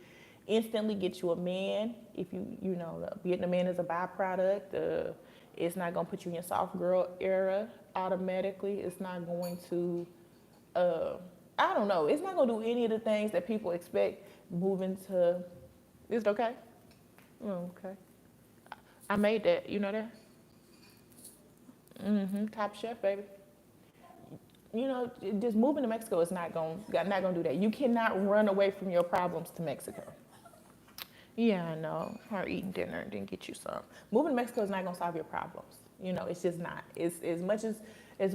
instantly get you a man. If getting a man is a byproduct. It's not going to put you in your soft girl era automatically. It's not going to, uh, I don't know. It's not going to do any of the things that people expect moving to. Is it okay? Oh, okay. I made that. You know that? Top chef, baby. Just moving to Mexico is not going to do that. You cannot run away from your problems to Mexico. Yeah, I know. Or eating dinner and didn't get you some. Moving to Mexico is not gonna solve your problems. It's just not. It's as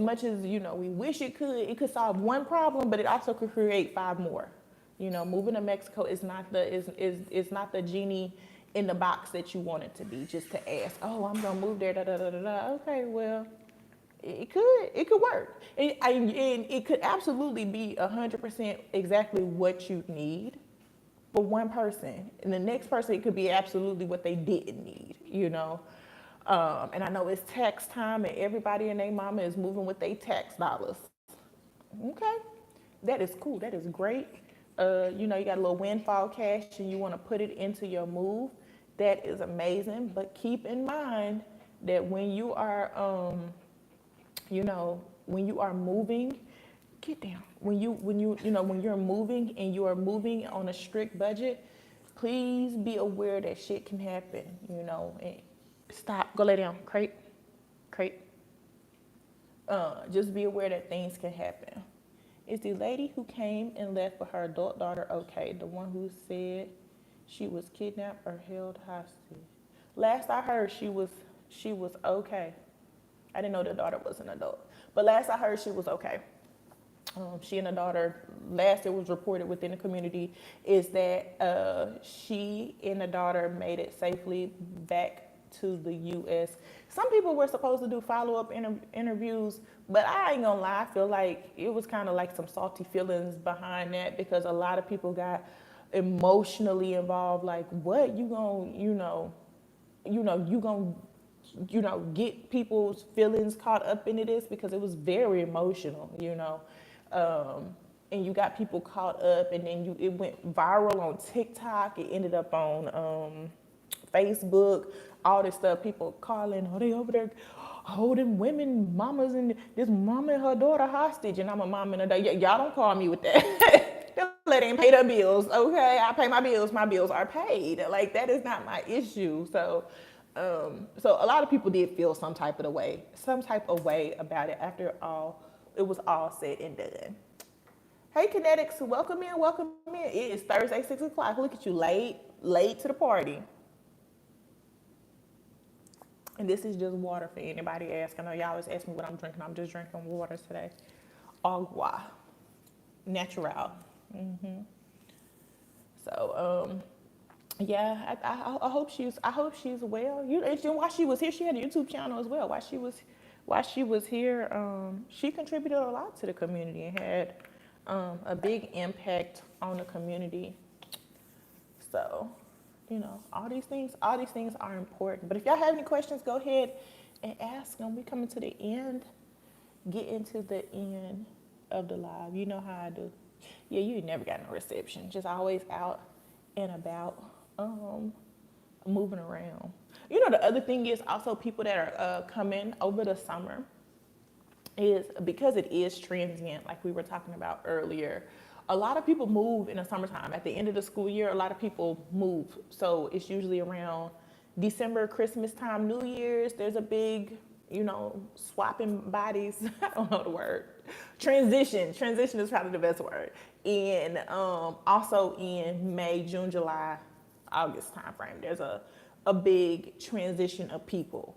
much as we wish it could. It could solve one problem, but it also could create five more. Moving to Mexico is not the not the genie in the box that you want it to be. Just to ask, oh, I'm gonna move there. Da da da da da. Okay, well, it could work, and it could absolutely be 100% exactly what you need for one person, and the next person it could be absolutely what they didn't need. And I know it's tax time, and everybody and their mama is moving with their tax dollars. Okay, that is cool. That is great. You got a little windfall cash, and you want to put it into your move. That is amazing. But keep in mind that when you are moving, get down. When you're moving and you are moving on a strict budget, please be aware that shit can happen. And stop. Go lay down. Crate. Just be aware that things can happen. Is the lady who came and left with her adult daughter okay? The one who said she was kidnapped or held hostage. Last I heard, she was okay. I didn't know the daughter was an adult, but last I heard, she was okay. She and the daughter, last it was reported within the community, is that she and the daughter made it safely back to the U.S. Some people were supposed to do follow-up interviews, but I ain't gonna lie, I feel like it was kind of like some salty feelings behind that, because a lot of people got emotionally involved. Like, what you gonna, you gonna get people's feelings caught up into this, because it was very emotional. And you got people caught up, and then it went viral on TikTok. It ended up on Facebook, all this stuff. People calling, oh, they over there holding women, mamas, and this mama and her daughter hostage. And I'm a mom and a daughter. Y'all don't call me with that. That lady ain't paid her bills. Okay, I pay my bills. My bills are paid. Like, that is not my issue. So a lot of people did feel some type of way about it after it was all said and done. Hey, Kinetics, welcome in, welcome in. It is Thursday, 6 o'clock. Look at you, late to the party. And this is just water for anybody asking. I know y'all always ask me what I'm drinking. I'm just drinking water today. Agua, natural. So, yeah, I hope she's well. And while she was here, she had a YouTube channel as well. While she was here, she contributed a lot to the community and had a big impact on the community. So, all these things are important. But if y'all have any questions, go ahead and ask them. We coming to the end, getting to the end of the live. You know how I do. Yeah, you never got no reception. Just always out and about, moving around. The other thing is also people that are coming over the summer, is because it is transient, like we were talking about earlier. A lot of people move in the summertime. At the end of the school year, a lot of people move. So it's usually around December, Christmas time, New Year's. There's a big, swapping bodies. I don't know the word. Transition is probably the best word. And also in May, June, July, August timeframe, there's a big transition of people.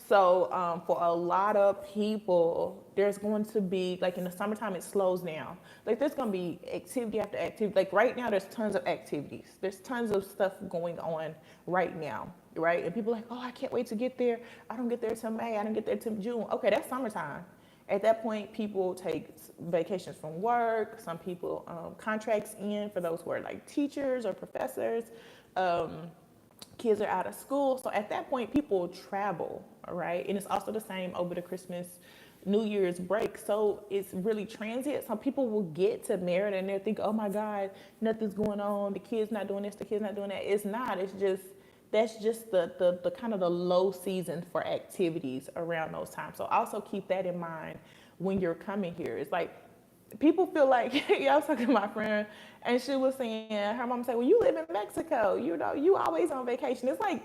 So for a lot of people, there's going to be, like in the summertime, it slows down. Like there's going to be activity after activity. Like right now, there's tons of activities. There's tons of stuff going on right now, right? And people are like, oh, I can't wait to get there. I don't get there till May. I don't get there till June. Okay, that's summertime. At that point, people take vacations from work. Some people contracts in for those who are like teachers or professors. Kids are out of school. So at that point, people travel, all right? And it's also the same over the Christmas, New Year's break. So it's really transient. Some people will get to Merida and they'll think, oh my God, nothing's going on. The kid's not doing this, the kid's not doing that. It's not. It's just, that's just the kind of the low season for activities around those times. So also keep that in mind when you're coming here. It's like, people feel like, yeah, I was talking to my friend and she was saying, her mom said, well, you live in Mexico, you know, you always on vacation. It's like,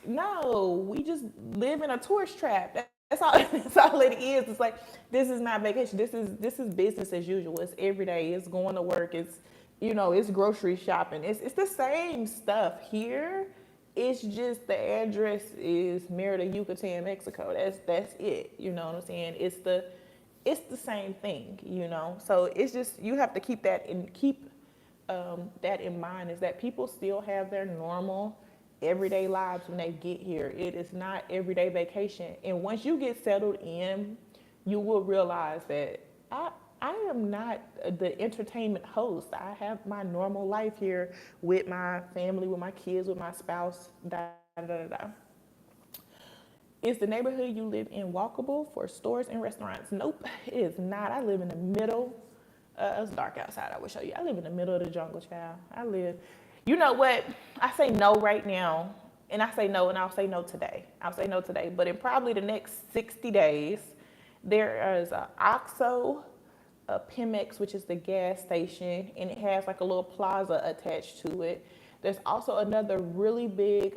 no, we just live in a tourist trap. That's all, that's all it is. It's like, this is not vacation. This is business as usual. It's every day. It's going to work. It's, you know, it's grocery shopping. It's the same stuff here. It's just the address is Merida, Yucatan, Mexico. That's it. You know what I'm saying? It's the same thing, you know. So it's just, you have to keep that that in mind, is that people still have their normal everyday lives when they get here. It is not everyday vacation. And once you get settled in, you will realize that I am not the entertainment host. I have my normal life here with my family, with my kids, with my spouse, da da da da. Is the neighborhood you live in walkable for stores and restaurants? Nope, it is not. I live in the middle. It's dark outside, I will show you. I live in the middle of the jungle, child. You know what? I say no right now, and I say no, and I'll say no today. But in probably the next 60 days, there is a OXXO, a Pemex, which is the gas station, and it has like a little plaza attached to it. There's also another really big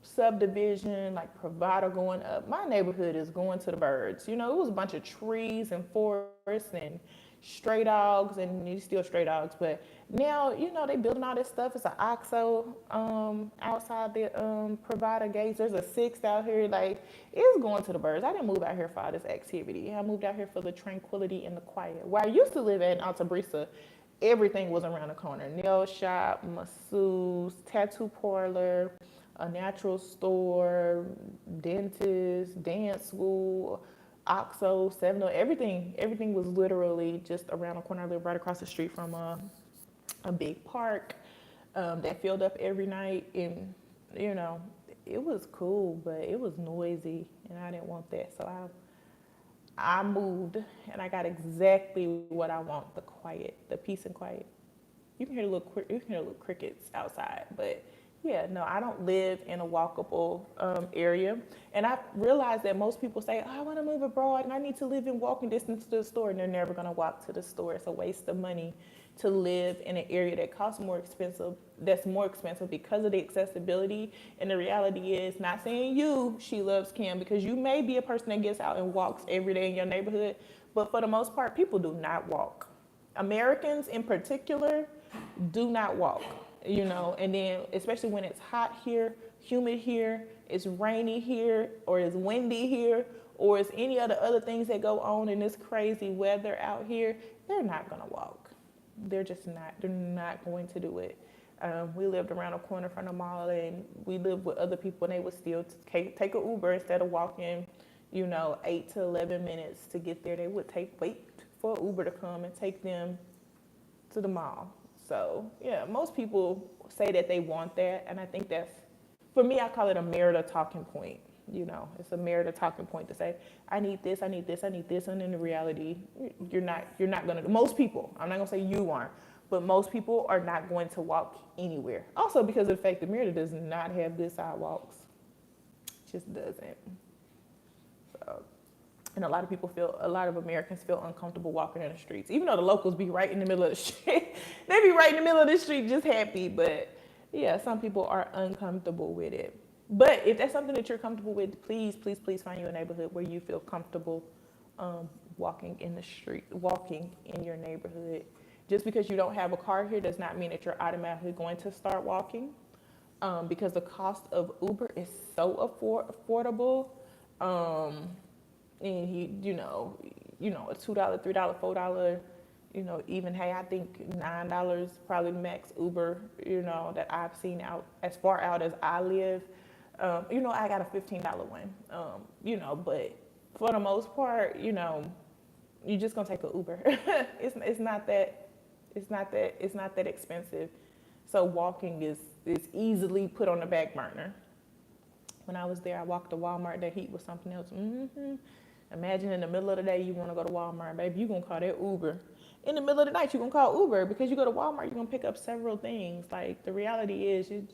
subdivision, like Provider going up. My neighborhood is going to the birds. You know, it was a bunch of trees and forests and stray dogs, and you still stray dogs, but now, you know, they building all this stuff. It's an OXXO outside the Provider gates. There's a Sixth out here. Like, it's going to the birds. I didn't move out here for all this activity. I moved out here for the tranquility and the quiet. Where I used to live in Alta Brisa, everything was around the corner. Nail shop, masseuse, tattoo parlor, a natural store, dentist, dance school, OXXO, 7-Eleven, everything was literally just around the corner. I live right across the street from a big park that filled up every night, and you know, it was cool, but it was noisy, and I didn't want that. So I moved, and I got exactly what I want: the quiet, the peace and quiet. You can hear little crickets outside, but yeah, no, I don't live in a walkable area. And I realized that most people say, oh, I want to move abroad and I need to live in walking distance to the store, and they're never going to walk to the store. It's a waste of money to live in an area that costs more expensive, that's more expensive because of the accessibility. And the reality is, not saying you, She Loves Kim, because you may be a person that gets out and walks every day in your neighborhood, but for the most part, people do not walk. Americans in particular do not walk. You know, and then especially when it's hot here, humid here, it's rainy here, or it's windy here, or it's any of the other things that go on in this crazy weather out here, they're not going to walk. They're just not. They're not going to do it. We lived around a corner from the mall, and we lived with other people, and they would still take an Uber instead of walking, you know, 8 to 11 minutes to get there. They would wait for an Uber to come and take them to the mall. So, yeah, most people say that they want that, and I think that's, for me, I call it a Merida talking point. You know, it's a Merida talking point to say, I need this, I need this, I need this, and in the reality, you're not going to, most people, I'm not going to say you aren't, but most people are not going to walk anywhere. Also because of the fact that Merida does not have good sidewalks. It just doesn't. So. And a lot of Americans feel uncomfortable walking in the streets, even though the locals be right in the middle of the street. They be right in the middle of the street just happy, but yeah, some people are uncomfortable with it. But if that's something that you're comfortable with, please, please, please find you a neighborhood where you feel comfortable walking in the street, walking in your neighborhood. Just because you don't have a car here does not mean that you're automatically going to start walking, because the cost of Uber is so affordable. And a $2, $3, $4, even hey, I think $9 probably max Uber, that I've seen out as far out as I live. I got a $15 one, but for the most part, you're just gonna take an Uber. It's not that expensive. So walking is easily put on the back burner. When I was there, I walked to Walmart. That heat was something else. Imagine in the middle of the day you want to go to Walmart, baby. You're going to call that Uber. In the middle of the night, you're going to call Uber because you go to Walmart, you're going to pick up several things. Like, the reality is you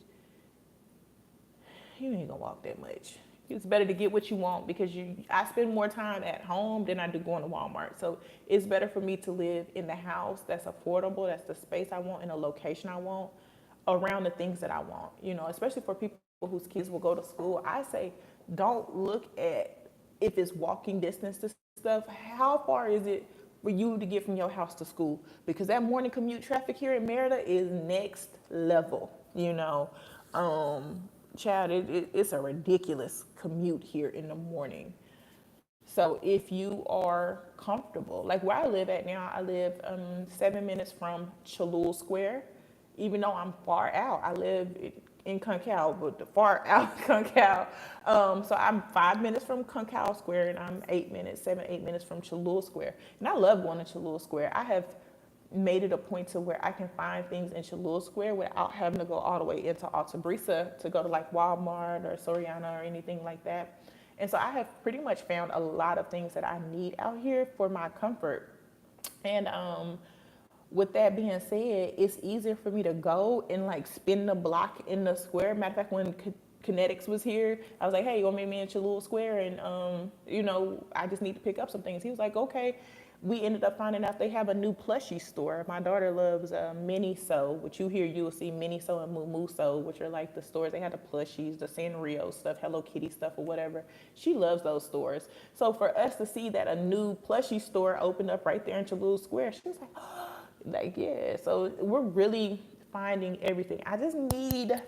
ain't going to walk that much. It's better to get what you want because I spend more time at home than I do going to Walmart. So it's better for me to live in the house that's affordable, that's the space I want, in a location I want, around the things that I want. Especially for people whose kids will go to school. I say, don't look at if it's walking distance to stuff. How far is it for you to get from your house to school? Because that morning commute traffic here in Merida is next level. Child, it's a ridiculous commute here in the morning. So if you are comfortable, like where I live at now, I live 7 minutes from Chalul Square. Even though I'm far out, I live in Concal, but the far out Concal. So I'm 5 minutes from Concal Square, and I'm 8 minutes from Chalul Square. And I love going to Chalul Square. I have made it a point to where I can find things in Chalul Square without having to go all the way into Alta Brisa to go to like Walmart or Soriana or anything like that. And so I have pretty much found a lot of things that I need out here for my comfort. And with that being said, it's easier for me to go and like spin the block in the square. Matter of fact, when Kinetics was here, I was like, hey, you want to meet me in Chalul Square? And, I just need to pick up some things. He was like, okay. We ended up finding out they have a new plushie store. My daughter loves Miniso, which you'll see Miniso and Mumuso, which are like the stores. They have the plushies, the Sanrio stuff, Hello Kitty stuff or whatever. She loves those stores. So for us to see that a new plushie store opened up right there in Chalul Square, she was like, oh, yeah. So we're really finding everything. I just need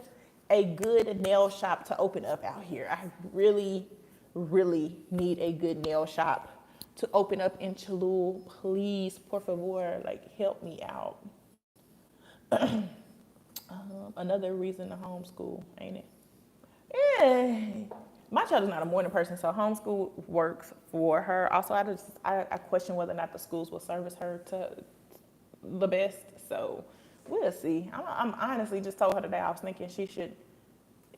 a good nail shop to open up out here. I really, really need a good nail shop to open up in Chalul. Please, por favor, help me out. Another reason to homeschool, ain't it? Yeah. My child is not a morning person, so homeschool works for her. Also, I question whether or not the schools will service her to the best. So we'll see. I'm honestly just told her today I was thinking she should,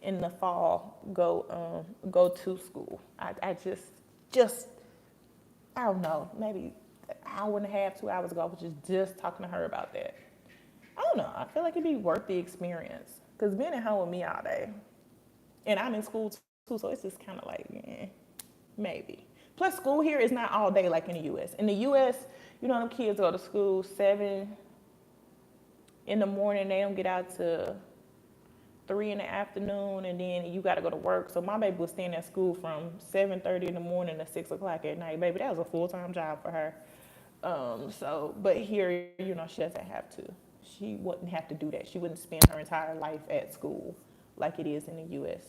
in the fall, go to school. I just I don't know, maybe an hour and a half, 2 hours ago, I was just talking to her about that. I don't know. I feel like it'd be worth the experience. Because being at home with me all day, and I'm in school too, so it's just kind of like, maybe. Plus, school here is not all day like in the U.S. In the U.S., them kids go to school 7 in the morning. They don't get out to 3 in the afternoon, and then you got to go to work. So my baby was staying at school from 7:30 in the morning to 6 o'clock at night. Baby, that was a full-time job for her. But here, she doesn't have to. She wouldn't have to do that. She wouldn't spend her entire life at school like it is in the U.S.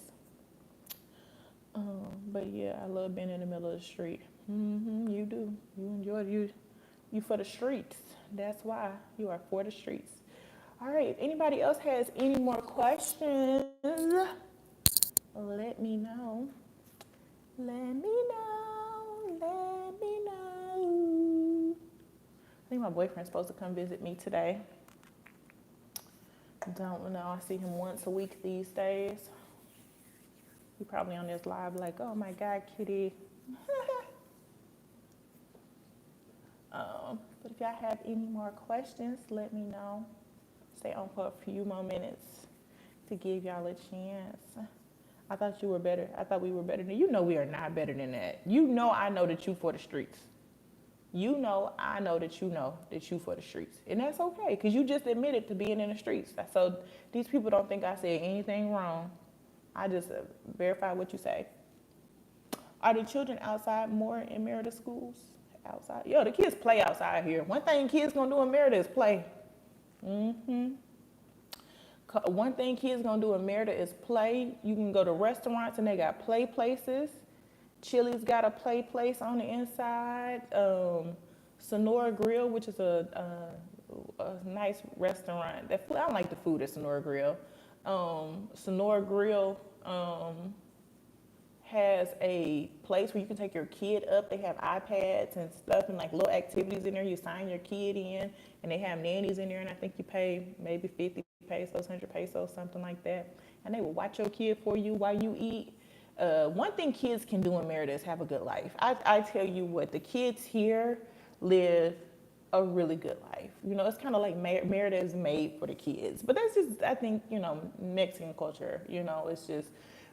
But yeah, I love being in the middle of the street. You do. You enjoy it. You for the streets. That's why you are for the streets. All right, if anybody else has any more questions, let me know. Let me know. I think my boyfriend's supposed to come visit me today. Don't know. I see him once a week these days. He probably on this live like, oh my God, kitty. But if y'all have any more questions, let me know. Stay on for a few more minutes to give y'all a chance. I thought you were better. I thought we were better than you. We are not better than that. I know that you for the streets. I know that you for the streets. And that's okay, because you just admitted to being in the streets. So these people don't think I said anything wrong. I just verify what you say. Are the children outside more in Merida schools? Outside? Yo, the kids play outside here. One thing kids gonna do in Merida is play. One thing kids gonna do in Merida is play. You can go to restaurants and they got play places. Chili's got a play place on the inside. Sonora Grill, which is a nice restaurant. I don't like the food at Sonora Grill. Sonora Grill has a place where you can take your kid up. They have iPads and stuff and like little activities in there. You sign your kid in, and they have nannies in there, and I think you pay maybe 50 pesos, 100 pesos, something like that. And they will watch your kid for you while you eat. One thing kids can do in Merida is have a good life. I tell you what, the kids here live a really good life. You know, it's kind of like Merida is made for the kids. But that's just, I think, you know, Mexican culture, you know, it's just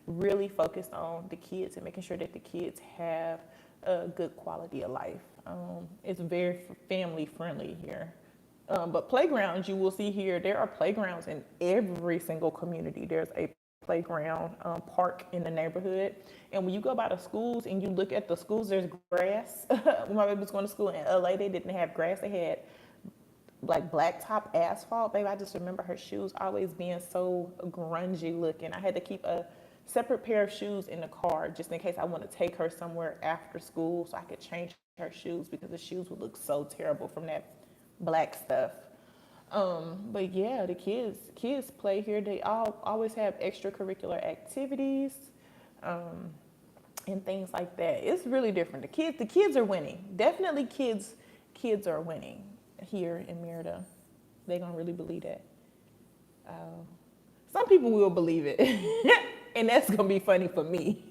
really focused on the kids and making sure that the kids have a good quality of life. It's very family friendly here. But playgrounds, you will see here, there are playgrounds in every single community. There's a playground park in the neighborhood. And when you go by the schools and you look at the schools, there's grass. When my baby was going to school in LA, they didn't have grass. They had like blacktop asphalt. Baby, I just remember her shoes always being so grungy looking. I had to keep a separate pair of shoes in the car just in case I want to take her somewhere after school so I could change her shoes because the shoes would look so terrible from that black stuff. But yeah, the kids play here. They always have extracurricular activities, and things like that. It's really different. The kids are winning. Definitely kids are winning here in Merida. They're gonna really believe that. Some people will believe it, and that's gonna be funny for me.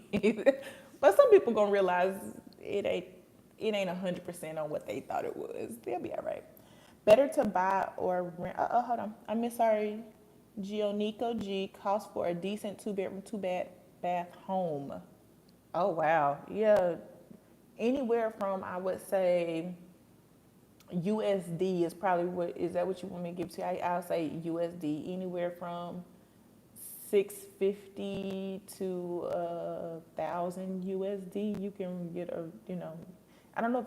But some people gonna realize it ain't 100% on what they thought it was. They'll be all right. Better to buy or rent. Hold on. I'm sorry. Gionico G costs for a decent 2-bedroom, 2-bath home. Oh wow. Yeah. Anywhere from, I would say, USD is probably is that what you want me to give to you? I'll say USD. Anywhere from 650 to 1,000 USD. You can get I don't know,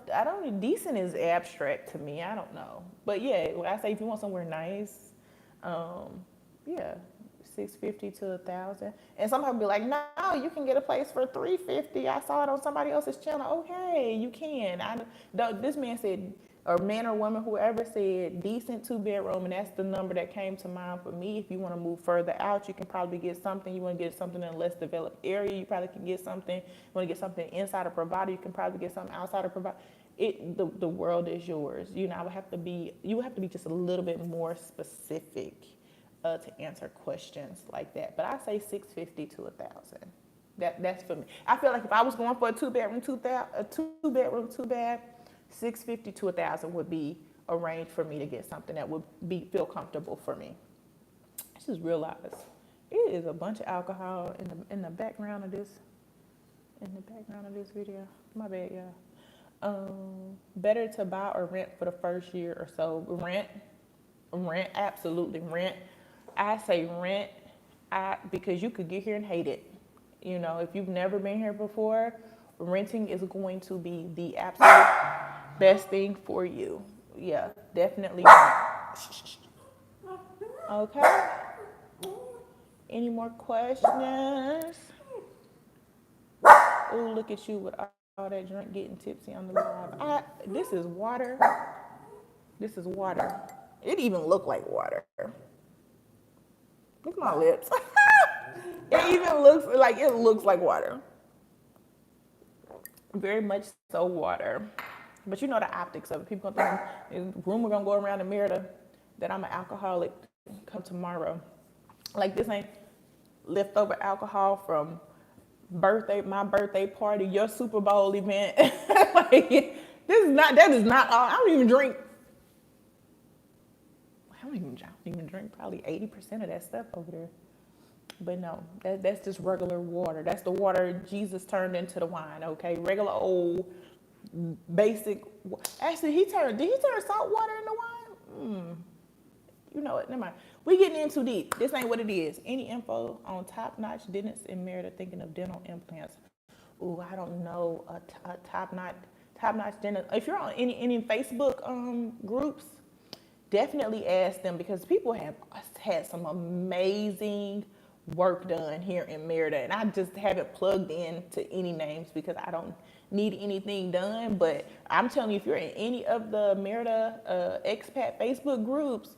decent is abstract to me. I don't know. But yeah, when I say if you want somewhere nice, yeah, 650 to 1,000. And some people be like, no, you can get a place for 350. I saw it on somebody else's channel. Okay, you can. This man said, or man or woman, whoever said decent 2-bedroom, and that's the number that came to mind for me. If you want to move further out, you can probably get something. You want to get something in a less developed area, you probably can get something. You want to get something inside of Provider, you can probably get something outside of Provider. The world is yours. You know, you would have to be just a little bit more specific to answer questions like that. But I say 650 to 1,000. That's for me. I feel like if I was going for a 2-bedroom, 2-bath, 650 to 1,000 would be a range for me to get something that would feel comfortable for me. I just realized it is a bunch of alcohol in the background of this video. My bad, y'all. Better to buy or rent for the first year or so. Rent, absolutely rent. I say rent, because you could get here and hate it. You know, if you've never been here before, renting is going to be the absolute best thing for you. Yeah, definitely. Okay. Any more questions? Oh, look at you with all that drink, getting tipsy on the live. This is water. This is water. It even looked like water. Look at my lips. It even looks like water. Very much so water. But you know the optics of it. People gonna think, rumor gonna go around in Merida that I'm an alcoholic come tomorrow. Like this ain't leftover alcohol from my birthday party, your Super Bowl event. That is not all. I don't even drink probably 80% of that stuff over there. But no, that's just regular water. That's the water Jesus turned into the wine, okay? Regular old basic. Actually, did he turn salt water into wine? you know what, never mind. We getting in too deep. This ain't what it is. Any info on top-notch dentists in Merida thinking of dental implants? Ooh, I don't know. A top-notch dentist. If you're on any Facebook groups, definitely ask them, because people have had some amazing work done here in Merida, and I just haven't plugged in to any names because I don't need anything done. But I'm telling you, if you're in any of the Merida expat Facebook groups,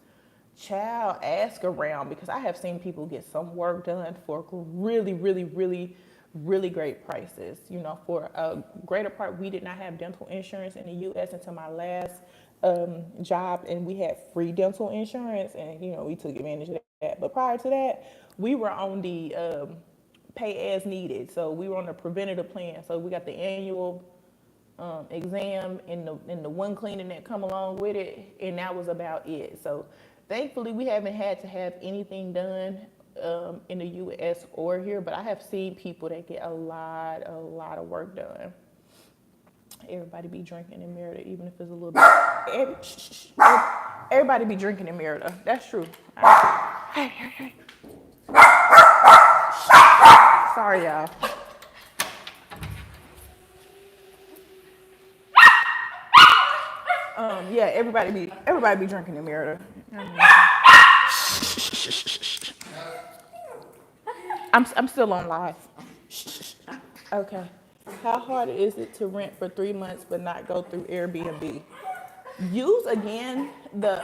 child, ask around, because I have seen people get some work done for really, really, really, really great prices. You know, for a greater part, we did not have dental insurance in the U.S. until my last job, and we had free dental insurance, and you know, we took advantage of that. But prior to that, we were on the pay as needed, so we were on the preventative plan. So we got the annual exam and the one cleaning that come along with it, and that was about it. So thankfully, we haven't had to have anything done in the U.S. or here, but I have seen people that get a lot of work done. Everybody be drinking in Merida, even if it's a little bit. Everybody be drinking in Merida. That's true. Hey. Sorry, y'all. Yeah, everybody be drinking in Merida. I'm still on live. Okay. How hard is it to rent for 3 months but not go through Airbnb? Use again the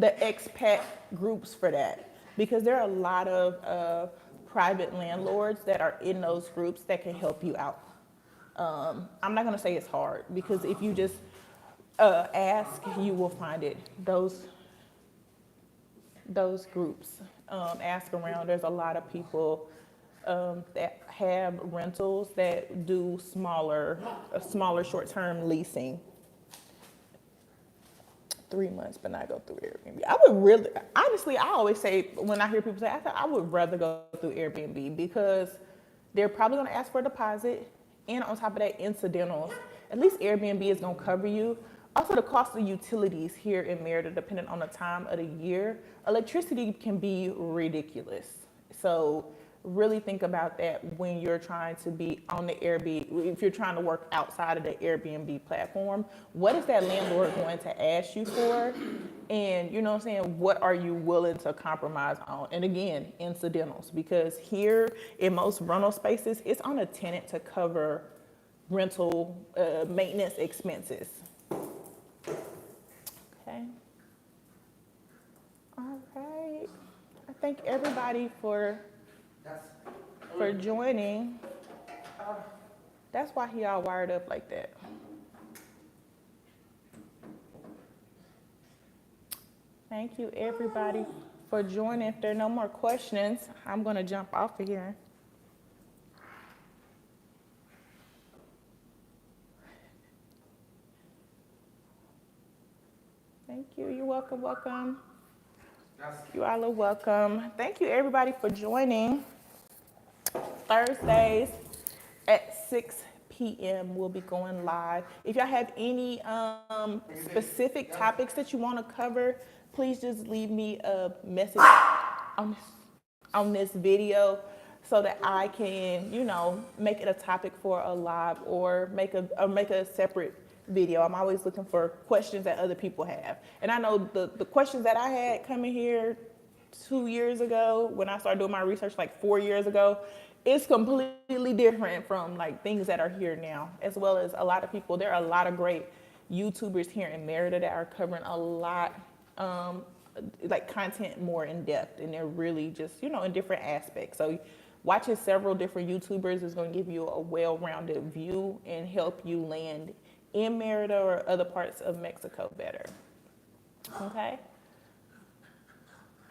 expat groups for that, because there are a lot of private landlords that are in those groups that can help you out. I'm not gonna say it's hard, because if you just ask, you will find it. Those groups. Ask around. There's a lot of people that have rentals that do smaller short-term leasing. 3 months, but not go through Airbnb. I would really, honestly, I always say, when I hear people say, I would rather go through Airbnb, because they're probably gonna ask for a deposit, and on top of that, incidentals. At least Airbnb is gonna cover you. Also, the cost of utilities here in Merida, depending on the time of the year, electricity can be ridiculous. So really think about that when you're trying to be on the Airbnb. If you're trying to work outside of the Airbnb platform, what is that landlord going to ask you for? And you know what I'm saying, what are you willing to compromise on? And again, incidentals, because here in most rental spaces, it's on a tenant to cover rental maintenance expenses. Okay. All right. I thank everybody for joining. That's why he all wired up like that. Thank you, everybody, for joining. If there are no more questions, I'm going to jump off of here. Thank you. You're welcome. You all are welcome. Thank you, everybody, for joining. Thursdays at 6 p.m. we'll be going live. If y'all have any specific topics that you want to cover, please just leave me a message on this video, so that I can, you know, make it a topic for a live, or make a separate video. I'm always looking for questions that other people have. And I know the questions that I had coming here 2 years ago, when I started doing my research like 4 years ago, it's completely different from like things that are here now, as well as a lot of people. There are a lot of great YouTubers here in Merida that are covering a lot, like content more in depth, and they're really just, you know, in different aspects. So watching several different YouTubers is going to give you a well-rounded view and help you land in Merida or other parts of Mexico better. Okay?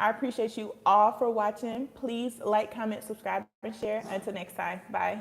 I appreciate you all for watching. Please like, comment, subscribe, and share. Until next time, bye.